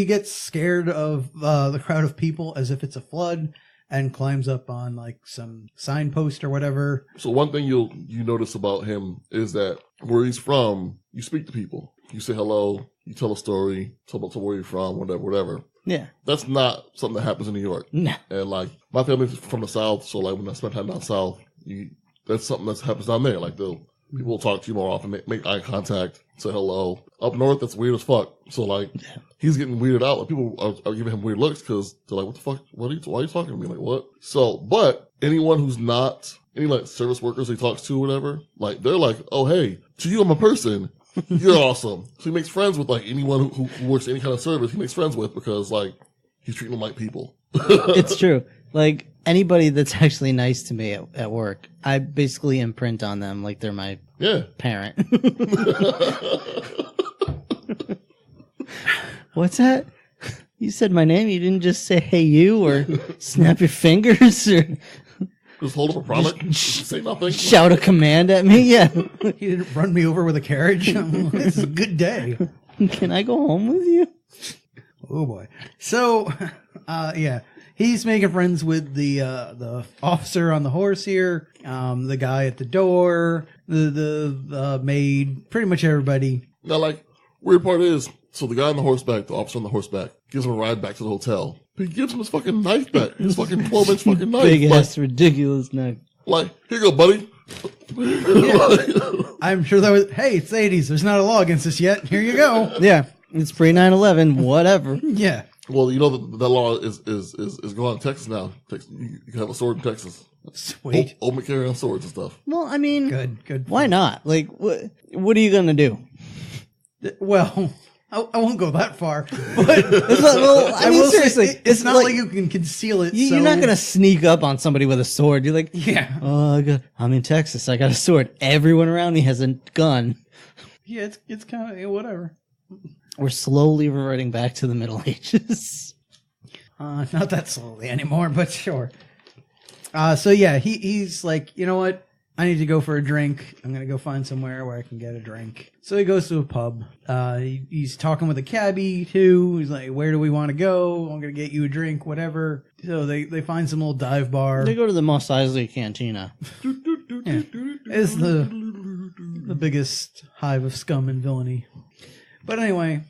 C: gets scared of the crowd of people as if it's a flood and climbs up on like some signpost or whatever.
A: So one thing you notice about him is that where he's from, you speak to people. You say hello, you tell a story, tell about where you're from, whatever.
D: Yeah.
A: That's not something that happens in New York.
D: No.
A: And like my family's from the South, so like when I spend time down South, that's something that happens down there. Like people will talk to you more often, make eye contact, say hello. Up north, that's weird as fuck. So like he's getting weirded out. Like people are giving him weird looks because they're like, "What the fuck? Why are you talking to me? Like what?" So, but anyone who's not any like service workers he talks to, or whatever, like they're like, "Oh hey, to you I'm a person. You're awesome." So he makes friends with like anyone who works any kind of service. He makes friends with because like he's treating them like people.
D: It's true. Like, anybody that's actually nice to me at work, I basically imprint on them like they're my parent. What's that? You said my name? You didn't just say, hey, you, or snap your fingers, or
A: Just hold up a product, say nothing.
D: shout a command at me? Yeah.
C: You didn't run me over with a carriage. This is a good day.
D: Can I go home with you?
C: Oh boy. So, he's making friends with the officer on the horse here, the guy at the door, the maid, pretty much everybody.
A: Now, like, weird part is, so the guy on the horseback, the officer on the horseback, gives him a ride back to the hotel. But he gives him his fucking knife back. His fucking 12-inch fucking knife.
D: Big ass, ridiculous knife.
A: Like, here you go, buddy.
C: I'm sure that was, hey, it's the 80s. There's not a law against this yet. Here you go.
D: Yeah. It's pre 9/11, whatever.
C: Yeah.
A: Well, you know that law is going on in Texas now. You can have a sword in Texas.
C: Sweet.
A: Open carry on swords and stuff.
D: Well, I mean,
C: Good.
D: why not? Like, what are you going to do?
C: Well, I won't go that far. But
D: I mean, seriously,
C: it's not like you can conceal it.
D: You're not going to sneak up on somebody with a sword. You're like,
C: yeah.
D: I'm in Texas. I got a sword. Everyone around me has a gun.
C: Yeah, it's kind of whatever.
D: We're slowly reverting back to the Middle Ages.
C: Not that slowly anymore, but sure. So yeah, he's like, you know what? I need to go for a drink. I'm going to go find somewhere where I can get a drink. So he goes to a pub. He's talking with a cabbie too. He's like, where do we want to go? I'm going to get you a drink, whatever. So they find some little dive bar.
D: They go to the Mos Eisley Cantina.
C: Yeah. It's the biggest hive of scum and villainy. But anyway,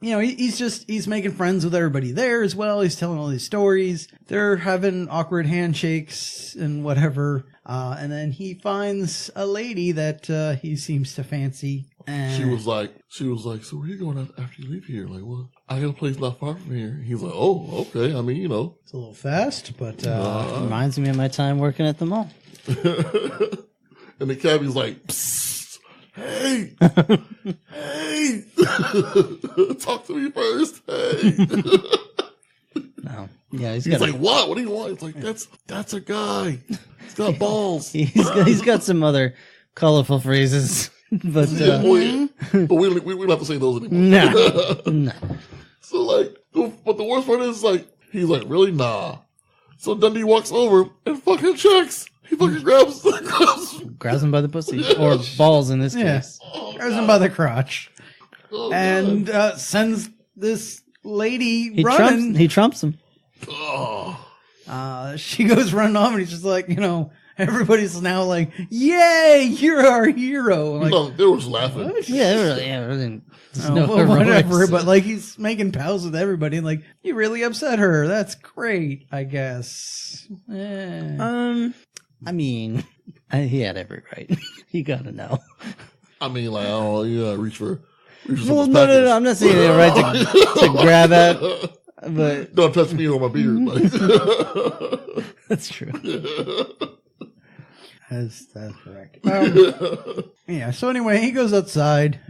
C: he's making friends with everybody there as well. He's telling all these stories. They're having awkward handshakes and whatever. And then he finds a lady that he seems to fancy. And
A: She was like, so where are you going after you leave here? Like, what? I got a place not far from here. He's like, oh, okay. I mean, you know.
C: it's a little fast, but
D: Reminds me of my time working at the mall.
A: And the cabbie's like, psst, hey, hey, talk to me first. Hey.
D: No. Yeah,
A: He's like, what? What do you want? It's like, that's a guy. He's got balls.
D: he's got some other colorful phrases. But
A: we don't have to say those anymore.
D: no.
A: So like, but the worst part is like, he's like, really? Nah. So Dundee walks over and fucking checks. He fucking grabs
D: Grabs him by the pussy. Or balls in this case.
C: grabs him by the crotch
A: Oh,
C: and sends this lady
D: He
C: running.
D: trumps him.
A: oh.
C: She goes running off, and he's just like, everybody's now like, "Yay, you're our hero!" Like,
A: No, they were just laughing.
C: what?
D: Yeah, there's
C: Oh,
D: no
C: well, whatever.
D: heroics.
C: But like, he's making pals with everybody. And like, you really upset her. That's great, I guess.
D: I mean, he had every right. You gotta know.
A: I mean, like, oh, yeah, reach for
D: Well, no. I'm not saying he had a right to grab at, but
A: don't touch me or my beard. Like.
D: that's true.
C: That's correct. Yeah. So anyway, he goes outside.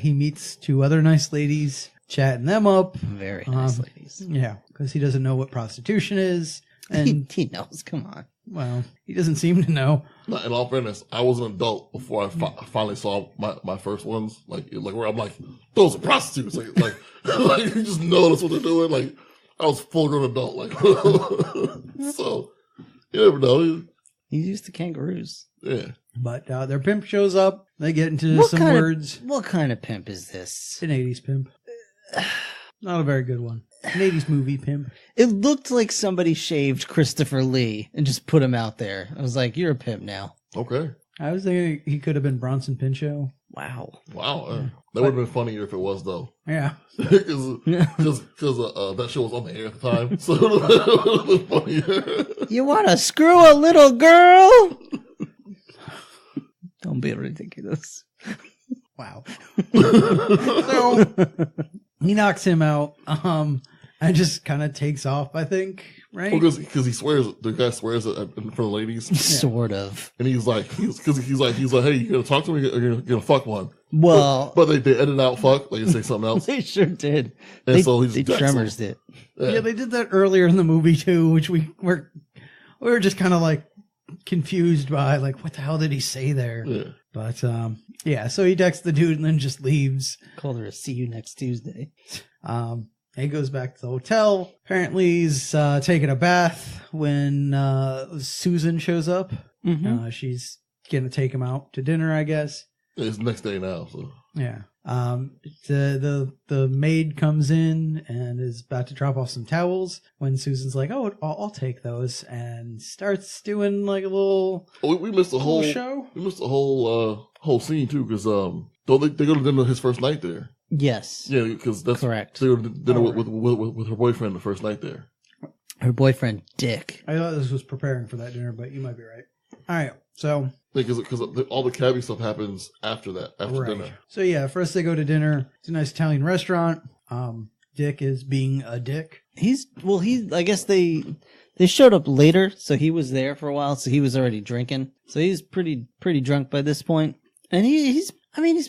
C: He meets two other nice ladies, chatting them up.
D: Very nice ladies.
C: Yeah, because he doesn't know what prostitution is, and
D: He knows. Come on.
C: well, he doesn't seem to know.
A: In all fairness, I was an adult before I finally saw my first ones. Like where I'm like, those are prostitutes. Like you just notice what they're doing. Like I was full grown adult. Like so, you never know.
D: He's used to kangaroos.
A: Yeah.
C: But their pimp shows up. They get into some words.
D: What kind of pimp is this?
C: An 80s pimp. Not a very good one. An 80s movie pimp.
D: It looked like somebody shaved Christopher Lee and just put him out there. I was like, you're a pimp now.
A: Okay.
C: I was thinking he could have been Bronson Pinchot.
D: Wow.
A: Wow. That would have been funnier if it was though.
C: Yeah.
A: Because that show was on the air at the time, so it would have been funnier.
D: You want to screw a little girl? Don't be ridiculous.
C: Wow. So he knocks him out. and just kind of takes off, I think, right?
A: Because he swears, the guy swears in front of the ladies.
D: Sort of.
A: And he's like, hey, you gonna talk to me or you're gonna fuck one?
D: Well,
A: but they edit out fuck, like you say something else.
D: They sure did.
A: And so
D: they tremorsed it.
C: Yeah, they did that earlier in the movie too, which we were just kind of like confused by, like, what the hell did he say there?
A: Yeah.
C: But yeah, so he texts the dude and then just leaves.
D: Called her a see you next Tuesday.
C: He goes back to the hotel. Apparently he's taking a bath when Susan shows up.
D: Mm-hmm.
C: She's gonna take him out to dinner, I guess.
A: It's the next day now, so
C: Yeah. The maid comes in and is about to drop off some towels when Susan's like, "Oh, I'll take those," and starts doing like a little.
A: We missed the whole
C: show.
A: We missed the whole scene too, because don't they go to dinner his first night there?
D: Yes.
A: Yeah, because that's
D: correct.
A: They go to dinner with her boyfriend the first night there.
D: Her boyfriend Dick.
C: I thought this was preparing for that dinner, but you might be right. All right, so
A: because all the cabbie stuff happens after that, after
C: right.
A: dinner.
C: So yeah, first they go to dinner. It's a nice Italian restaurant. Dick is being a dick.
D: I guess they showed up later, so he was there for a while, so he was already drinking. So he's pretty drunk by this point. And he's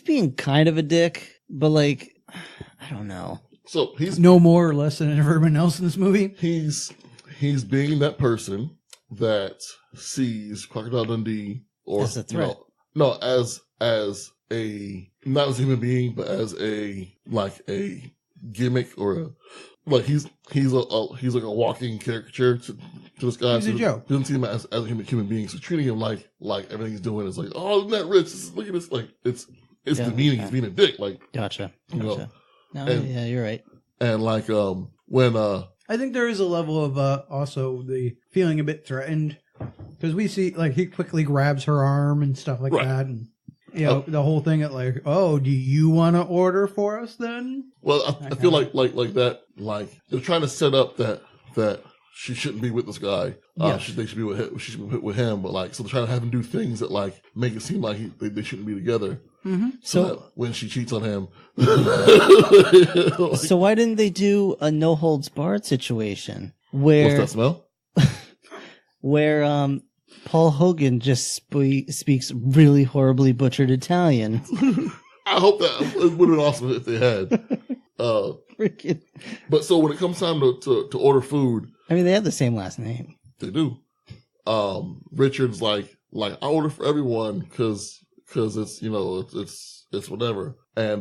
D: being kind of a dick, but like, I don't know.
C: So he's no more or less than everyone else in this movie.
A: He's being that person that sees Crocodile Dundee or
D: as a threat.
A: No, as a, not as a human being, but as a gimmick or like he's like a walking caricature to this guy.
C: He's a joke.
A: He doesn't see him as a human being. So treating him like everything he's doing is like, oh, isn't that rich? Look at this. Like it's demeaning. He's being a dick. Like
D: gotcha.
A: You know?
D: No,
A: and,
D: yeah, you're right.
A: And like when
C: I think there is a level of also the feeling a bit threatened because we see like he quickly grabs her arm and stuff like that, and you know the whole thing at like, oh, do you want to order for us then?
A: Well, I feel like that, like they're trying to set up that she shouldn't be with this guy. They should be with him. She should be with him, but like so they're trying to have him do things that like make it seem like they shouldn't be together.
C: Mm-hmm.
A: So when she cheats on him,
D: so why didn't they do a no holds barred situation where
A: what's that smell?
D: Where Paul Hogan just speaks really horribly butchered Italian?
A: I hope that it would have been awesome if they had.
D: Freaking.
A: But so when it comes time to order food,
D: I mean they have the same last name.
A: They do. Richard's like I order for everyone because it's it's whatever. And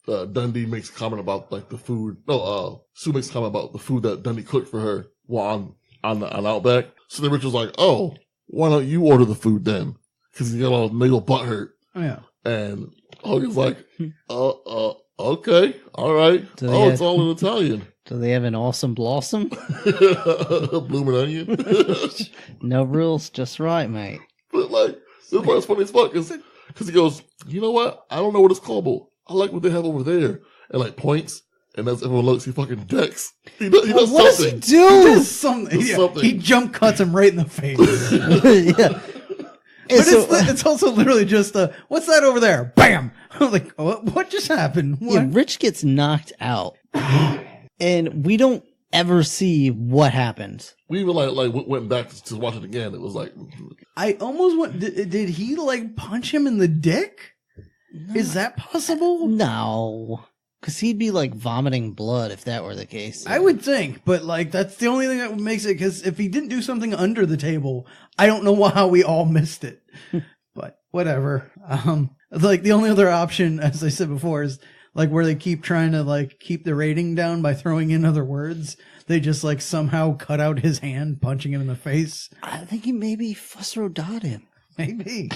A: Dundee makes a comment about like the food. No, Sue makes a comment about the food that Dundee cooked for her while on Outback. So then Richard's like, oh, why don't you order the food then? Because he got all niggle butt hurt.
C: Oh yeah.
A: And Hogan's like, okay, all right. It's all in Italian.
D: Do they have an awesome blossom?
A: Blooming onion.
D: No rules, just right, mate.
A: But like, this part's funny as fuck because he goes, you know what? I don't know what it's called, but I like what they have over there. And like points, and as everyone looks, he fucking decks. He does
D: what
A: something.
D: Does he do?
C: He does something.
A: Something.
C: He jump cuts him right in the face.
D: Yeah.
C: But it's also literally just what's that over there? Bam! I'm like, what just happened? What?
D: Yeah, Rich gets knocked out, and we don't ever see what happened.
A: We even like went back to watch it again. It was like
C: I almost went. Did he like punch him in the dick? No. Is that possible?
D: No, because he'd be like vomiting blood if that were the case.
C: I would think, but like that's the only thing that makes it. Because if he didn't do something under the table, I don't know how we all missed it. But whatever. Like the only other option, as I said before, is like where they keep trying to like keep the rating down by throwing in other words. They just like somehow cut out his hand, punching him in the face.
D: I think he maybe fuss-rodot him.
C: Maybe.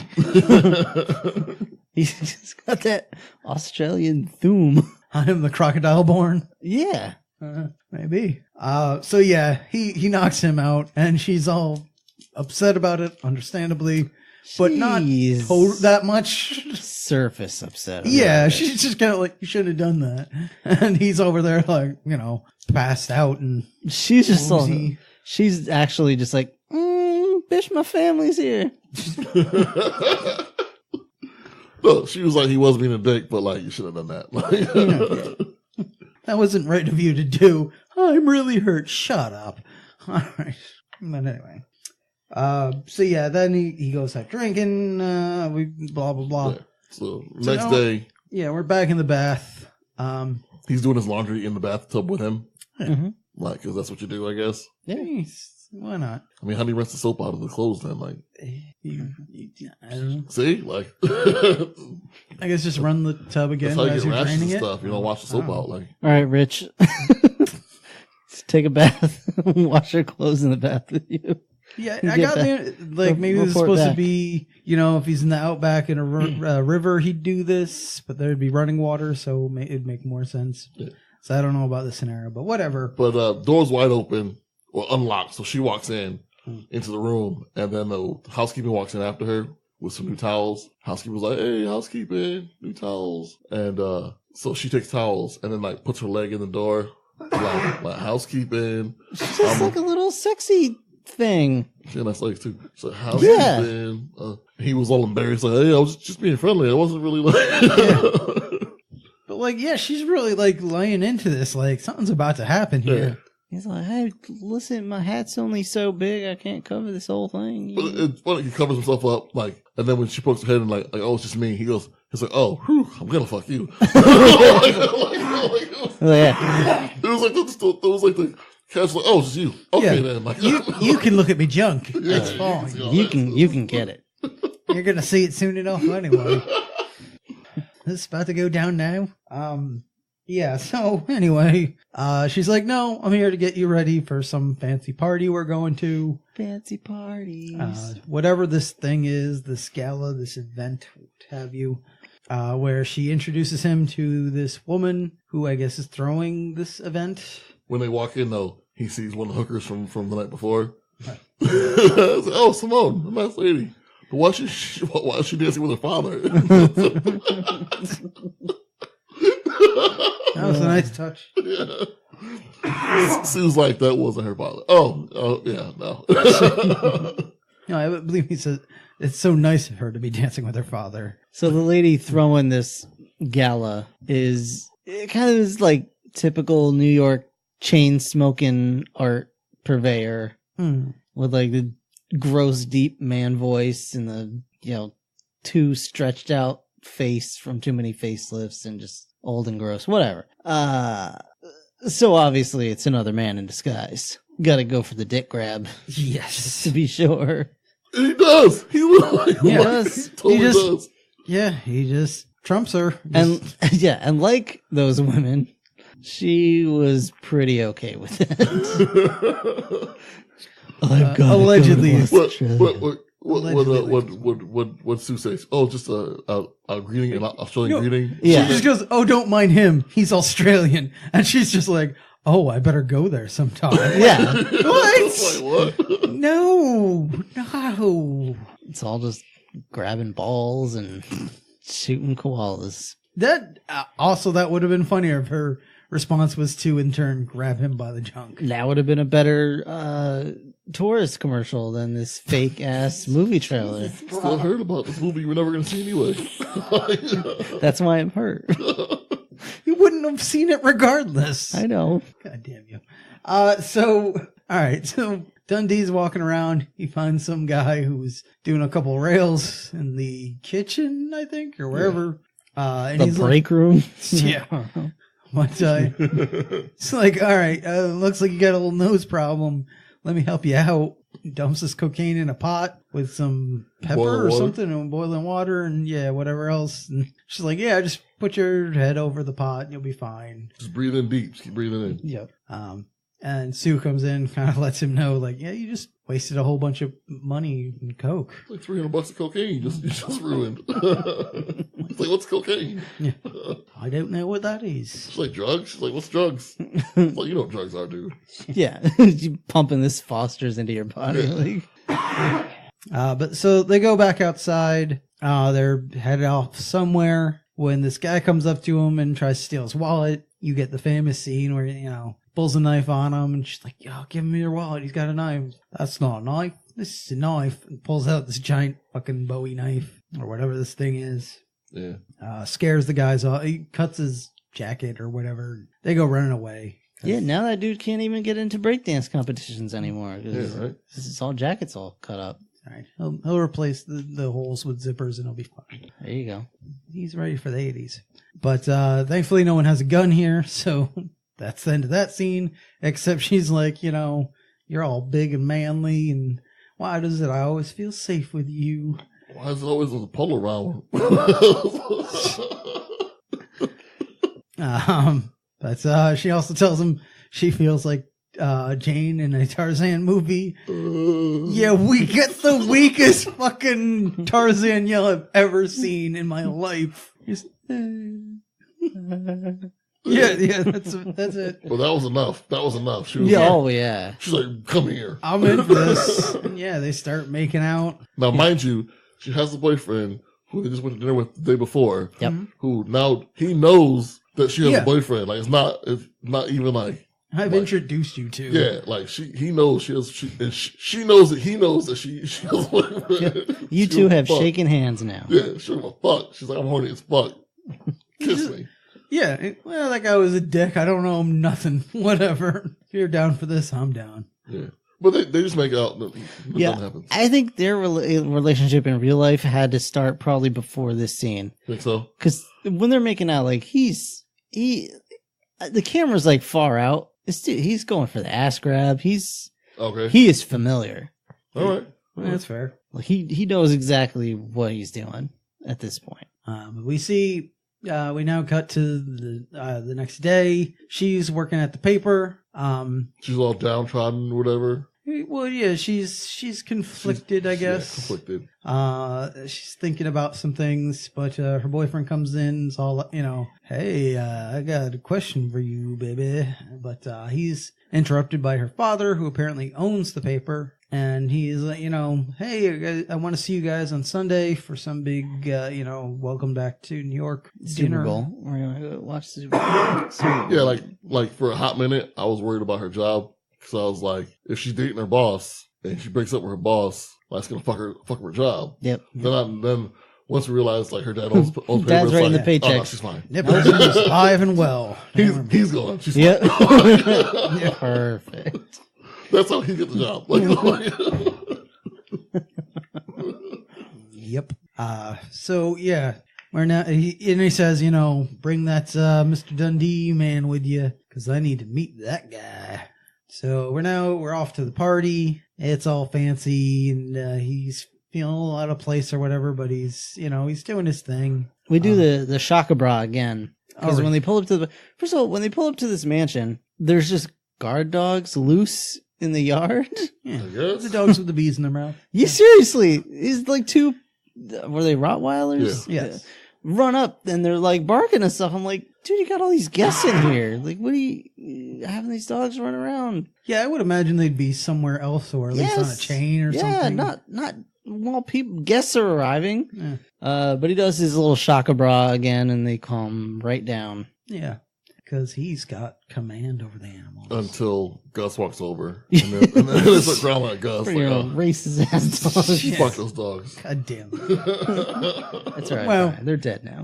D: He's got that Australian thumb.
C: I am the crocodile born.
D: Yeah.
C: Maybe. So yeah, he knocks him out, and she's all upset about it, understandably, but not that much.
D: Surface upset.
C: Yeah, she's just kind of like, you should have done that. And he's over there like, passed out, and
D: she's just she's actually just like, bitch, my family's here.
A: No, she was like, he was being a dick, but like, you should have done that. Like,
C: that wasn't right of you to do. I'm really hurt. Shut up. All right. But anyway. So yeah, then he goes out drinking, we blah, blah, blah.
A: Yeah. So next day.
C: Yeah, we're back in the bath.
A: He's doing his laundry in the bathtub with him.
D: Mm-hmm.
A: Like, because that's what you do, I guess.
C: Yeah. Why not?
A: I mean, how do you rinse the soap out of the clothes then? Like,
C: I don't know.
A: see? Like,
C: I guess just run the tub again
A: that's how you
C: as
A: get
C: you're
A: rashes
C: draining
A: and
C: it.
A: stuff. You don't wash the soap out. Like,
D: All right, Rich. Take a bath. Wash your clothes in the bath with you.
C: Yeah, I got the, like, maybe this is supposed to be, you know, if he's in the outback in a river, he'd do this, but there'd be running water, so it'd make more sense.
A: Yeah.
C: So I don't know about the scenario, but whatever.
A: but door's wide open or unlocked, so she walks in into the room, and then the housekeeper walks in after her with some new towels. Housekeeper's like, "Hey, housekeeping, new towels," and so she takes towels and then like puts her leg in the door, like housekeeping.
D: She's just like a little sexy thing.
A: She had nice legs too. So housekeeping. He was all embarrassed, like, "Hey, I was just being friendly. I wasn't really like."
C: But like, yeah, she's really like laying into this. Like something's about to happen here.
A: Yeah.
D: He's like, "Hey, listen, my hat's only so big, I can't cover this whole thing."
A: But it's funny, he covers himself up, like, and then when she pokes her head and like, "Oh, it's just me," he's like, "Oh, whew, I'm gonna fuck you."
D: Yeah.
A: It was like the cat's like, "Oh, it's just you." Okay, then. Like,
C: You can look at me junk. It's
A: yeah,
C: fine.
D: You can get it.
C: You're gonna see it soon enough anyway. This is about to go down now. Yeah, so anyway, she's like, "No, I'm here to get you ready for some fancy party we're going to.
D: Fancy parties.
C: Whatever this thing is, this gala, this event, what have you." Where she introduces him to this woman who I guess is throwing this event.
A: when they walk in, though, he sees one of the hookers from the night before. Like, "Oh, Simone, a nice lady. But why is she dancing with her father?"
C: That was a nice touch.
A: Yeah. Seems like that wasn't her father. Oh, yeah, no.
C: No, I believe he said it's so nice of her to be dancing with her father.
D: So the lady throwing this gala is like typical New York chain smoking art purveyor with like the gross deep man voice and the too stretched out face from too many facelifts and just old and gross, whatever. So obviously it's another man in disguise. Got to go for the dick grab.
C: Yes,
D: just to be sure.
A: He does. He really
C: does.
A: He totally does.
C: Yeah, he just trumps her.
D: And like those women, she was pretty okay with it.
C: Allegedly.
A: What Sue says? Oh, just a greeting, an Australian greeting.
C: Yeah. She just goes, "Oh, don't mind him. He's Australian," and she's just like, "Oh, I better go there sometime."
D: Yeah.
A: What? Like, what?
C: No.
D: It's all just grabbing balls and shooting koalas.
C: That also, that would have been funnier if her response was to, in turn, grab him by the junk.
D: That would have been a better tourist commercial than this fake ass movie trailer.
A: Still heard about this movie we're never going to see anyway.
D: That's why I'm hurt.
C: You wouldn't have seen it regardless.
D: I know.
C: God damn you. So, all right. So Dundee's walking around. He finds some guy who's doing a couple rails in the kitchen, I think, or wherever. And
D: the
C: he's
D: break room.
C: Yeah. But it's like, all right, looks like you got a little nose problem. Let me help you out. He dumps this cocaine in a pot with some pepper or something and boiling water and whatever else. And she's like, "Yeah, just put your head over the pot and you'll be fine."
A: Just breathe in deep. Just keep breathing in.
C: Yep. And Sue comes in, kind of lets him know, like, "Yeah, you just wasted a whole bunch of money in coke.
A: Like $300 of cocaine. You just ruined." It's like, "What's cocaine?"
C: Yeah. "I don't know what that is."
A: She's like, "Drugs?" She's like, "What's drugs?" It's like, "You know what drugs are, dude."
D: Yeah. You pumping this Foster's into your body.
C: Like. But so they go back outside. They're headed off somewhere. When this guy comes up to him and tries to steal his wallet, you get the famous scene where, pulls a knife on him, and she's like, "Yo, give him your wallet. He's got a knife." "That's not a knife. This is a knife." And pulls out this giant fucking Bowie knife, or whatever this thing is.
A: Yeah.
C: Scares the guys off. He cuts his jacket or whatever. They go running away.
D: Yeah, now that dude can't even get into breakdance competitions anymore.
A: Yeah, right.
D: It's all jackets all cut up.
C: All right. He'll replace the holes with zippers and he'll be fine.
D: There you go.
C: He's ready for the 80s. But thankfully no one has a gun here, so that's the end of that scene. Except she's like, you're all big and manly, and why does it I always feel safe with you?
A: Why is it always a polo round?
C: But she also tells him she feels like Jane in a Tarzan movie. Yeah, we get the weakest fucking Tarzan yell I've ever seen in my life. Just, yeah, that's it.
A: Well, that was enough. That was enough. She was
D: Yeah,
A: She's like, come here.
C: I'm in for this. And yeah, they start making out.
A: Now, mind you, she has a boyfriend who they just went to dinner with the day before.
D: Yep.
A: Who now he knows that she has a boyfriend. Like it's not even like
C: I've introduced you to.
A: Yeah, like he knows she knows that he knows that she has a boyfriend.
D: You two have shaken hands now.
A: Yeah, she don't give a fuck. She's like, I'm horny as fuck. Kiss me.
C: Yeah, well, that guy was a dick. I don't know him nothing. Whatever. If you're down for this, I'm down.
A: Yeah. But they just make out. Nothing happens.
D: I think their relationship in real life had to start probably before this scene.
A: Think so?
D: Because when they're making out, like the camera's like far out. He's going for the ass grab. He is familiar.
A: All right.
C: Well, that's fair.
D: Like he knows exactly what he's doing at this point.
C: We see. We now cut to the next day. She's working at the paper.
A: She's all downtrodden or whatever.
C: Well, yeah, she's conflicted, I guess.
A: Yeah, conflicted.
C: She's thinking about some things, but her boyfriend comes in. It's all, hey, I got a question for you, baby. But he's interrupted by her father, who apparently owns the paper. And he's like, hey, I want to see you guys on Sunday for some big, welcome back to New York dinner.
D: Super Bowl. We're going to go watch the Super Bowl.
A: Yeah, like for a hot minute, I was worried about her job. Because I was like, if she's dating her boss and she breaks up with her boss, that's going to fuck her job.
D: Yep.
A: Then once we realized like her dad owns papers,
D: Dad's writing the paychecks.
A: Oh, no, she's fine.
C: Yep, she's alive and well.
A: He's gone. She's
D: Yep.
A: fine.
D: Perfect.
A: That's how he gets the job.
C: Yep. So yeah, we're now. He says, bring that Mr. Dundee man with you because I need to meet that guy. So we're off to the party. It's all fancy, and he's feeling out of place or whatever. But he's doing his thing.
D: We do the shaka bra again because when they pull up to first of all, when they pull up to this mansion, there's just guard dogs loose in the yard.
C: Yeah, the dogs with the bees in their mouth.
D: Yeah, seriously, it's like two. Were they Rottweilers?
C: Yeah. Yes.
D: Run up and they're like barking and stuff. I'm like, dude, you got all these guests in here. Like, what are you having these dogs run around?
C: Yeah, I would imagine they'd be somewhere else or at least on a chain or something.
D: Yeah, not while guests are arriving. Yeah. But he does his little shaka bra again and they calm right down.
C: Yeah. Because he's got command over the animals.
A: Until Gus walks over. And then it's like growling at Gus.
D: Like, racist ass dogs.
A: Yeah. Fuck those dogs.
C: God damn.
D: That's right.
C: Well,
D: fine. They're dead now.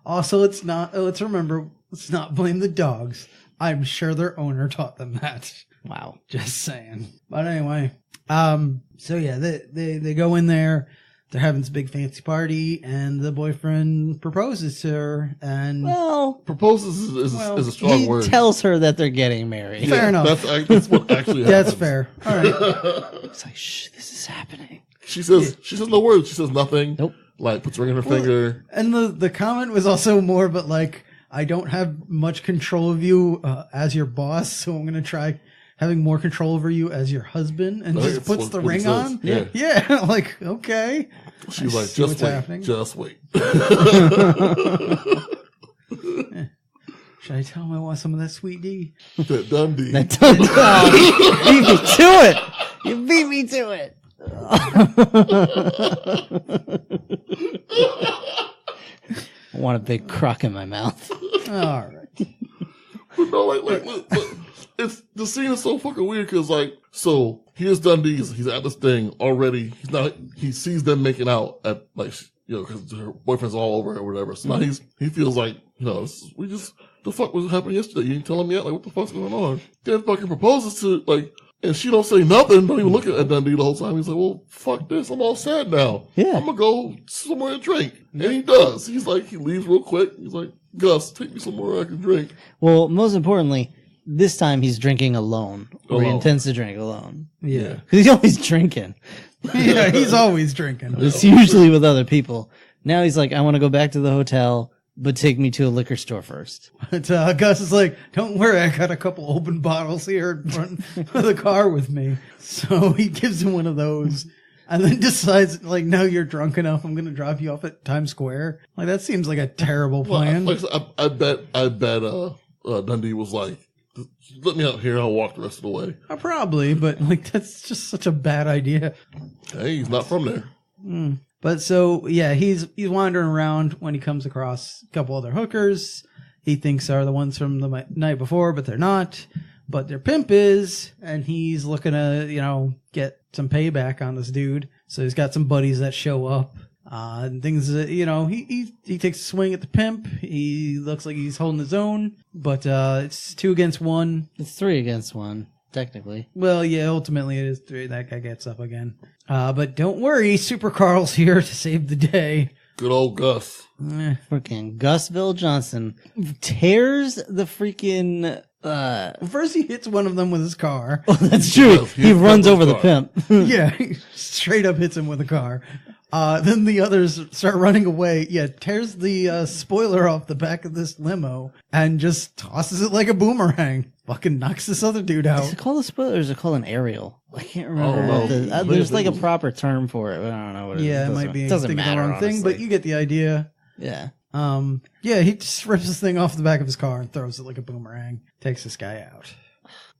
C: Also, let's remember, let's not blame the dogs. I'm sure their owner taught them that.
D: Wow.
C: Just saying. But anyway. So yeah, they go in there. They're having this big fancy party, and the boyfriend proposes to her. And
A: proposes is a strong word.
D: He tells her that they're getting married.
C: Fair enough.
A: That's what actually happens.
C: That's fair. All right.
D: It's like, shh, this is happening.
A: She says no words. She says nothing.
D: Nope.
A: Like puts a ring on her finger.
C: And the comment was also more, but like, I don't have much control of you as your boss, so I'm gonna try having more control over you as your husband, and just puts the ring on. Yeah. Like, okay.
A: She's like, just wait.
C: Should I tell him I want some of that sweet D?
A: That Dundee.
D: You beat me to it. You beat me to it. I want a big crock in my mouth.
C: All right.
A: No, look, it's the scene is so fucking weird because so here's Dundee. He's at this thing already. He sees them making out at because her boyfriend's all over her or whatever. So now he feels like we just the fuck was happening yesterday? You ain't telling me yet? Like, what the fuck's going on? Then fucking proposes to, like, and she don't say nothing, don't even look at Dundee the whole time. He's like, well, fuck this. I'm all sad now.
D: Yeah.
A: I'm going to go somewhere and drink. And he does. He's like, he leaves real quick. He's like, Gus, take me somewhere I can drink.
D: Well, most importantly, this time he's drinking alone. Or he intends to drink alone.
C: Yeah.
D: Because he's always drinking.
C: Yeah, he's always drinking.
D: It's usually with other people. Now he's like, I want to go back to the hotel, but take me to a liquor store first.
C: But Gus is like, don't worry, I got a couple open bottles here in front of the car with me. So he gives him one of those and then decides, like, no, you're drunk enough. I'm going to drop you off at Times Square. Like, that seems like a terrible plan.
A: Well, I bet Dundee was like, let me out here. I'll walk the rest of the way.
C: Probably, but like that's just such a bad idea.
A: Hey, he's not from there.
C: But so yeah, he's wandering around when he comes across a couple other hookers. He thinks are the ones from the night before, but they're not. But their pimp is, and he's looking to get some payback on this dude. So he's got some buddies that show up. And things that, he takes a swing at the pimp. He looks like he's holding his own, but it's 2 against 1.
D: It's 3 against 1, technically.
C: Well, yeah, ultimately it is 3. That guy gets up again. But don't worry, Super Carl's here to save the day.
A: Good old Gus.
D: Freaking Gusville Johnson tears the freaking...
C: First he hits one of them with his car.
D: Oh, that's true. He runs over the pimp.
C: Yeah, he straight up hits him with a car. Then the others start running away. Yeah, tears the spoiler off the back of this limo and just tosses it like a boomerang. Fucking knocks this other dude out.
D: Is it called a spoiler or is it called an aerial? I can't remember.
A: Oh, no.
D: There's like a proper term for it, but I don't know what it is.
C: Yeah, it might be
D: doesn't
C: thinking
D: matter,
C: the wrong thing, but you get the idea.
D: Yeah.
C: Yeah, he just rips this thing off the back of his car and throws it like a boomerang. Takes this guy out.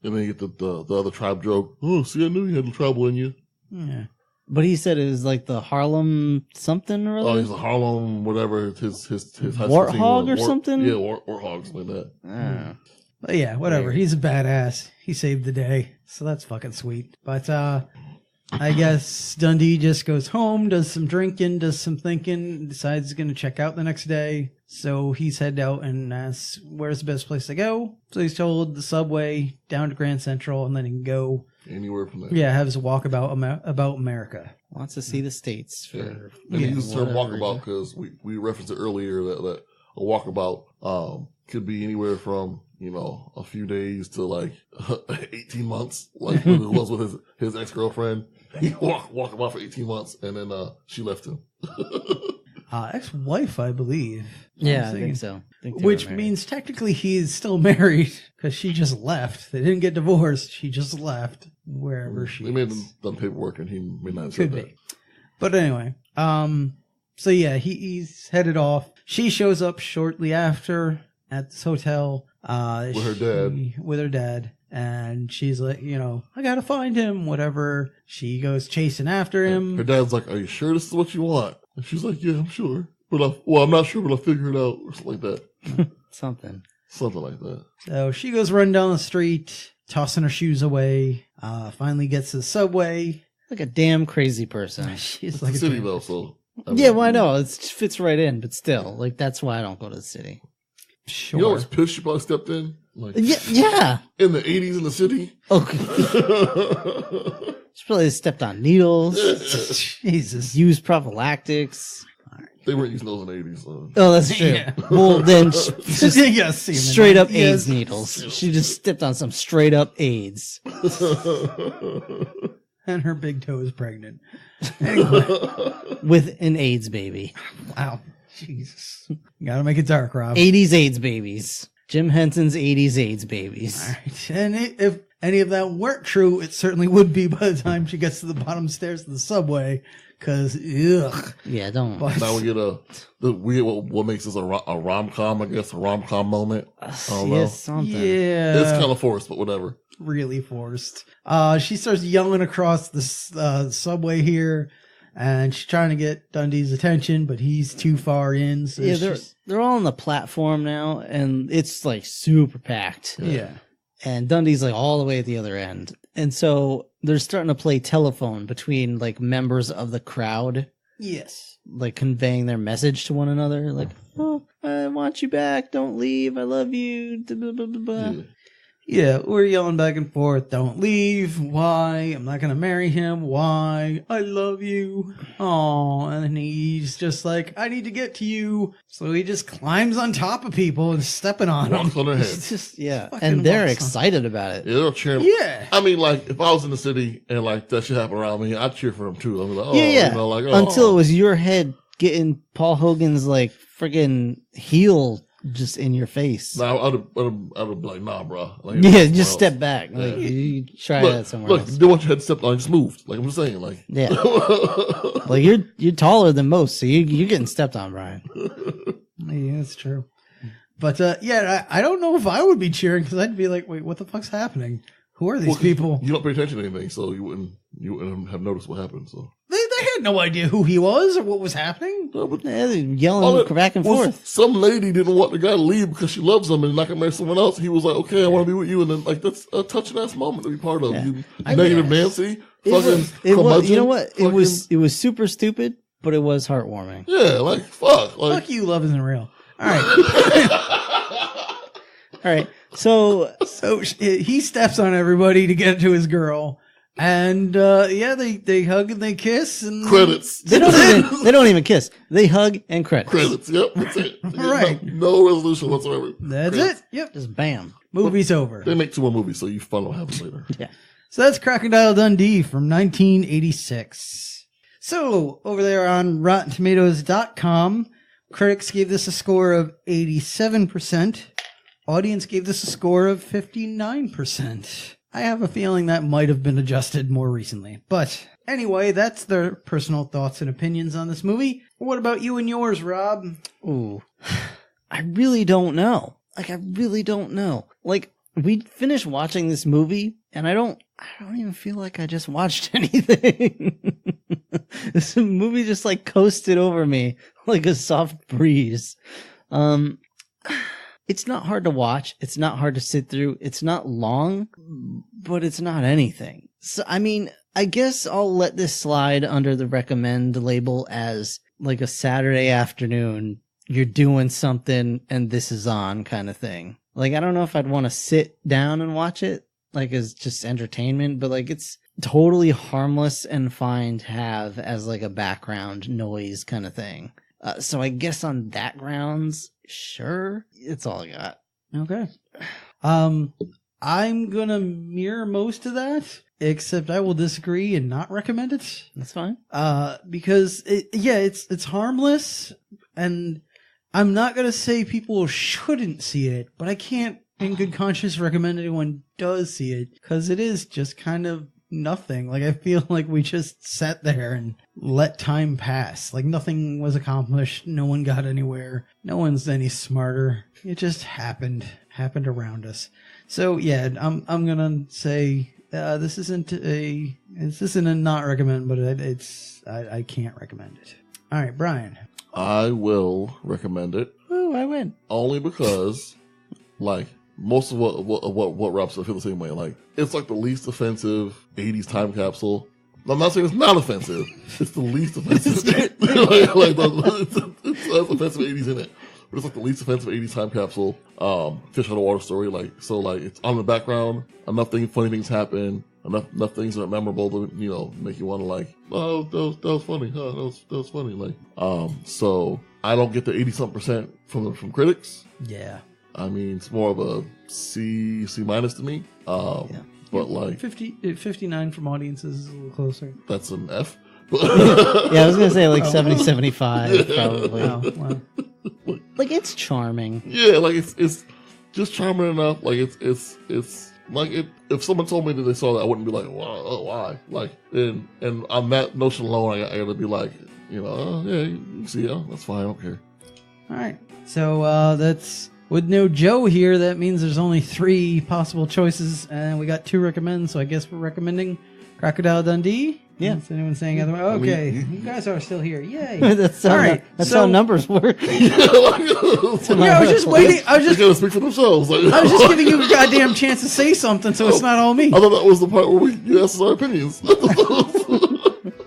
A: And then you get the other tribe joke. Oh, see, I knew you had trouble in you.
C: Yeah.
D: But he said it was like the Harlem something or other.
A: Oh, he's a Harlem, whatever. His high school
D: Warthog
A: team
D: or something?
A: Yeah, Warthog, something like that.
C: But yeah, whatever. He's a badass. He saved the day. So that's fucking sweet. But I guess Dundee just goes home, does some drinking, does some thinking, decides he's going to check out the next day. So he's headed out and asks where's the best place to go. So he's told the subway down to Grand Central and then he can go
A: anywhere from there.
C: Yeah, have his walkabout about America.
D: Wants to see the States.
A: And he uses the term walkabout because we referenced it earlier that a walkabout could be anywhere from a few days to like 18 months, like when it was with his ex-girlfriend. He walked about for 18 months and then she left him.
C: Ex-wife, I believe.
D: Yeah, I think so.
C: Which means technically he's still married because she just left. They didn't get divorced. She just left wherever she is.
A: They may have done paperwork and he may not have said
C: Could
A: that.
C: be. But anyway, so yeah, he's headed off. She shows up shortly after at this hotel. With her dad. And she's like, I gotta find him, whatever. She goes chasing after him.
A: Her dad's like, are you sure this is what you want? And she's like, yeah, I'm sure. I'm not sure, but I'll figure it out. Or something like that.
D: Something
A: like that.
C: So she goes running down the street, tossing her shoes away. Finally gets to the subway.
D: Like a damn crazy person.
C: She's
A: it's
C: like
A: a city, though, so.
D: Yeah, well, I know. It fits right in, but still. Like, that's why I don't go to the city.
C: Sure.
A: You know what's piss she probably stepped in? Like,
D: yeah.
A: In the 80s in the city?
D: Okay. She probably stepped on needles.
C: Jesus.
D: Used prophylactics.
A: They weren't using those in the 80s. So.
D: Oh, that's true. Yeah. Well, then
C: just
D: straight up AIDS needles. She just stepped on some straight up AIDS.
C: And her big toe is pregnant. Anyway.
D: With an AIDS baby.
C: Wow. Jesus. You gotta make it dark, Rob.
D: 80s AIDS babies. Jim Henson's 80s AIDS babies.
C: All right. And if any of that weren't true, it certainly would be by the time she gets to the bottom stairs of the subway. Because, ugh.
D: Yeah, don't.
A: But now we get what makes this a rom-com, I guess, a rom-com moment. I don't know.
D: Something.
C: Yeah.
A: It's kind of forced, but whatever.
C: Really forced. She starts yelling across the subway here. And she's trying to get Dundee's attention, but he's too far in. So
D: yeah, they're all on the platform now, and it's like super packed.
C: Yeah.
D: And Dundee's like all the way at the other end. And so they're starting to play telephone between like members of the crowd
C: Yes.
D: like conveying their message to one another, like, "Oh, I want you back. Don't leave. I love you." Blah, blah, blah, blah.
A: Yeah.
C: Yeah, we're yelling back and forth. Don't leave. Why? I'm not going to marry him. Why? I love you. Oh, and then he's just like, I need to get to you. So he just climbs on top of people and stepping on them.
A: Walks on their
D: It's
A: head.
D: just, yeah.
C: Fucking
D: And they're
C: awesome.
D: excited about it.
A: Yeah, they're cheering.
C: Yeah.
A: I mean, like, if I was in the city and, like, that shit happened around me, I'd cheer for them, too. I'd be like, oh,
D: Yeah.
A: you know, like, oh.
D: Until it was your head getting Paul Hogan's, like, friggin' heel just in your face.
A: Nah, I'd have been like, nah, bro. Like,
D: Yeah, just step back. Like,
A: Yeah.
D: you try
A: Look,
D: that somewhere
A: look,
D: else.
A: you don't want your head stepped on, just moved. Like, I'm just saying, like.
D: Yeah. Like, you're taller than most, so you're getting stepped on, Brian.
C: Yeah, that's true. But, yeah, I don't know if I would be cheering because I'd be like, wait, what the fuck's happening? Who are these
A: Well, 'cause
C: people?
A: You don't pay attention to anything, so you wouldn't have noticed what happened, so.
C: They had no idea who he was or what was happening.
A: No, but
D: Yeah, they're
A: all
D: yelling
A: it
D: back and
A: was
D: forth.
A: Some lady didn't want the guy to leave because she loves him and not gonna marry someone else. He was like, okay, I want to be with you. And then, like, that's a touching ass moment to be part of.
D: Yeah.
A: You
C: I
A: negative
C: guess.
A: Nancy.
D: It was,
A: curmudgeon,
D: you know what? It
A: fucking-
D: was super stupid, but it was heartwarming.
A: Yeah, like, fuck. Like,
C: Fuck you, love isn't real. All right.
D: All right. So,
C: So he steps on everybody to get to his girl. And, yeah, they hug and they kiss. And
A: credits.
D: they don't even kiss. They hug and credits.
A: Credits. Yep, that's it.
C: Right.
A: No resolution whatsoever.
C: That's
A: Credits.
C: it. Yep.
D: Just bam.
C: Movie's over.
A: They make 2 more movies, so you fun will happen later.
D: Yeah.
C: So that's Crocodile Dundee from 1986. So over there on RottenTomatoes.com, critics gave this a score of 87%. Audience gave this a score of 59%. I have a feeling that might have been adjusted more recently. But anyway, that's their personal thoughts and opinions on this movie. What about you and yours, Rob?
D: Ooh. I really don't know. Like, I really don't know. Like, we finished watching this movie, and I don't even feel like I just watched anything. This movie just, like, coasted over me like a soft breeze. It's not hard to watch. It's not hard to sit through. It's not long, but it's not anything. So, I mean, I guess I'll let this slide under the recommend label as like a Saturday afternoon. You're doing something and this is on kind of thing. Like, I don't know if I'd want to sit down and watch it like as just entertainment, but like it's totally harmless and fine to have as like a background noise kind of thing. So I guess on that grounds, sure, it's all I got.
C: Okay. I'm gonna mirror most of that, except I will disagree and not recommend it.
D: That's fine.
C: Because it's harmless, and I'm not gonna say people shouldn't see it, but I can't, in good conscience, recommend anyone does see it because it is just kind of nothing. Like, I feel like we just sat there and let time pass. Like, nothing was accomplished. No one got anywhere. No one's any smarter. It just happened around us. So yeah, I'm gonna say this isn't a not recommend, but I can't recommend it. All right, Brian.
A: I will recommend it
D: Ooh, I win.
A: only because, like, most of what Rob said, I feel the same way. Like, it's like the least offensive 80s time capsule. I'm not saying it's not offensive. It's the least offensive. it's offensive 80s in it. But it's like the least offensive 80s time capsule. Fish out of water story. Like, so like it's on the background. Enough funny things happen. Enough things that are memorable to, you know, make you want to like, oh, that was funny. Huh, that was funny. Like, so I don't get the 80-something% from critics.
C: Yeah.
A: I mean, it's more of a C- to me. But like
C: 59 from audiences is a little closer.
A: that's an F.
D: Yeah, I was gonna say like 70, 75 probably.
C: Oh, wow.
D: Like, it's charming.
A: Yeah, like it's just charming enough. Like it's like if someone told me that they saw that, I wouldn't be like, wow, oh, why? Like, and on that notion alone, I gotta be like, you know, oh, yeah, you see, oh, that's fine, I don't care.
C: All right. So that's with no Joe here. That means there's only 3 possible choices, and we got 2 recommends. So I guess we're recommending Crocodile Dundee.
D: Yeah.
C: Is anyone saying otherwise? Okay, you guys are still here. Yay!
D: That's how,
C: All right.
D: that's
C: so,
D: how numbers work.
C: Yeah, I was just waiting. I was
A: They
C: just
A: gotta speak for themselves. Like,
C: I was just giving you a goddamn chance to say something, so it's not all me.
A: I thought that was the part where you asked us our opinions.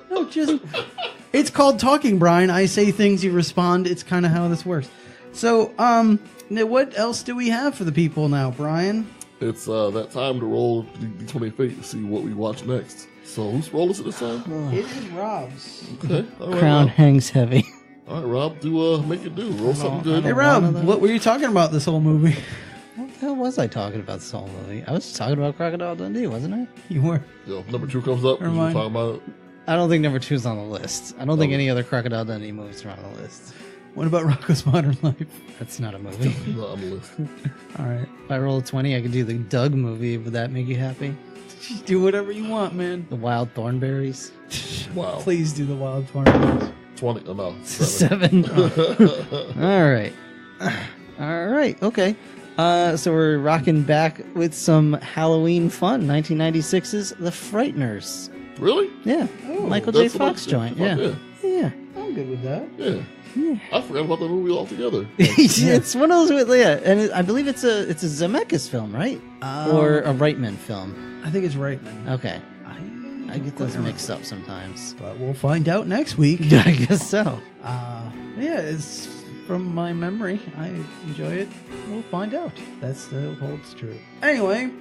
C: No, just It's called talking, Brian. I say things, you respond. It's kind of how this works. So, what else do we have for the people now, Brian?
A: It's that time to roll the D20 Fate to see what we watch next. So whose roll is it this time?
C: It is Rob's.
A: Okay. All right,
D: Crown
A: Rob.
D: hangs heavy.
A: All right, Rob. Do make it do. Roll something good.
C: Hey, Rob, what were you talking about this whole movie?
D: What the hell was I talking about this whole movie? I was talking about Crocodile Dundee, wasn't I?
C: You were.
A: Yo, number 2 comes up.
C: Never
A: You
C: mind.
A: talking about it?
D: I don't think number 2 is on the list. I don't think any other Crocodile Dundee movies are on the list.
C: What about Rocco's Modern Life?
D: That's not a movie.
A: No, I'm a list.
C: All right.
D: If I roll a 20, I could do the Doug movie. Would that make you happy?
C: Just do whatever you want, man.
D: The Wild Thornberries?
A: Wow.
C: Please do the Wild Thornberries.
A: 20. Oh, no. 7.
D: 7. All right. All right. Okay. So we're rocking back with some Halloween fun. 1996's The Frighteners.
A: Really?
D: Yeah.
C: Oh,
D: Michael J.
A: That's the
D: Fox
A: one-
D: joint.
A: yeah,
D: Yeah. Yeah.
C: I'm good with that.
A: Yeah. I forgot about the movie altogether.
D: It's one of those, yeah, and I believe it's a Zemeckis film, right? Or a Reitman film.
C: I think it's right, man.
D: Okay, I get those mixed up sometimes.
C: But we'll find out next week.
D: I guess so.
C: Yeah, it's from my memory. I enjoy it. We'll find out. That still holds true. Anyway,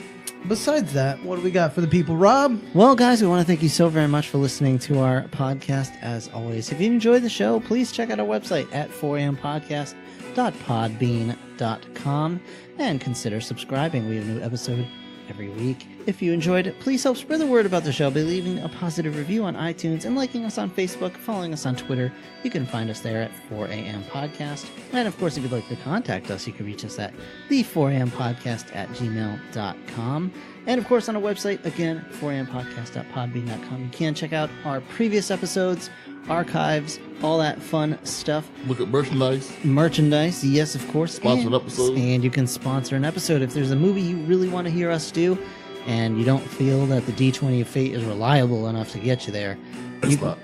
C: besides that, what do we got for the people, Rob?
D: Well, guys, we want to thank you so very much for listening to our podcast. As always, if you enjoyed the show, please check out our website at 4ampodcast.podbean.com and consider subscribing. We have a new episode every week. If you enjoyed it, please help spread the word about the show by leaving a positive review on iTunes and liking us on Facebook, following us on Twitter. You can find us there at 4am podcast. And of course, if you'd like to contact us, you can reach us at the4ampodcast@gmail.com. And of course, on our website, again, 4ampodcast.podbean.com. You can check out our previous episodes, archives, all that fun stuff.
A: Look at merchandise.
D: Merchandise, yes, of course.
A: Sponsor an episode.
D: And you can sponsor an episode. If there's a movie you really want to hear us do, and you don't feel that the D20 of Fate is reliable enough to get you there,
A: It's not.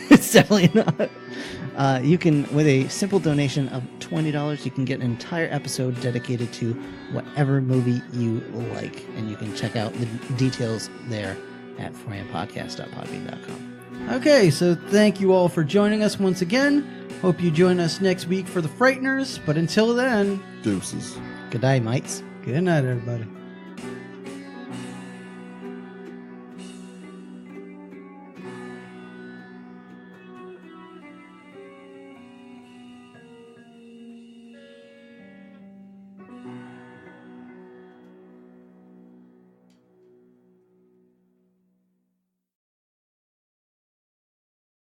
D: it's definitely not. You can, with a simple donation of $20, you can get an entire episode dedicated to whatever movie you like. And you can check out the details there at 4ampodcast.podbean.com.
C: Okay, so thank you all for joining us once again. Hope you join us next week for the Frighteners. But until then,
A: Deuces.
D: Good day, mates.
C: good night, everybody.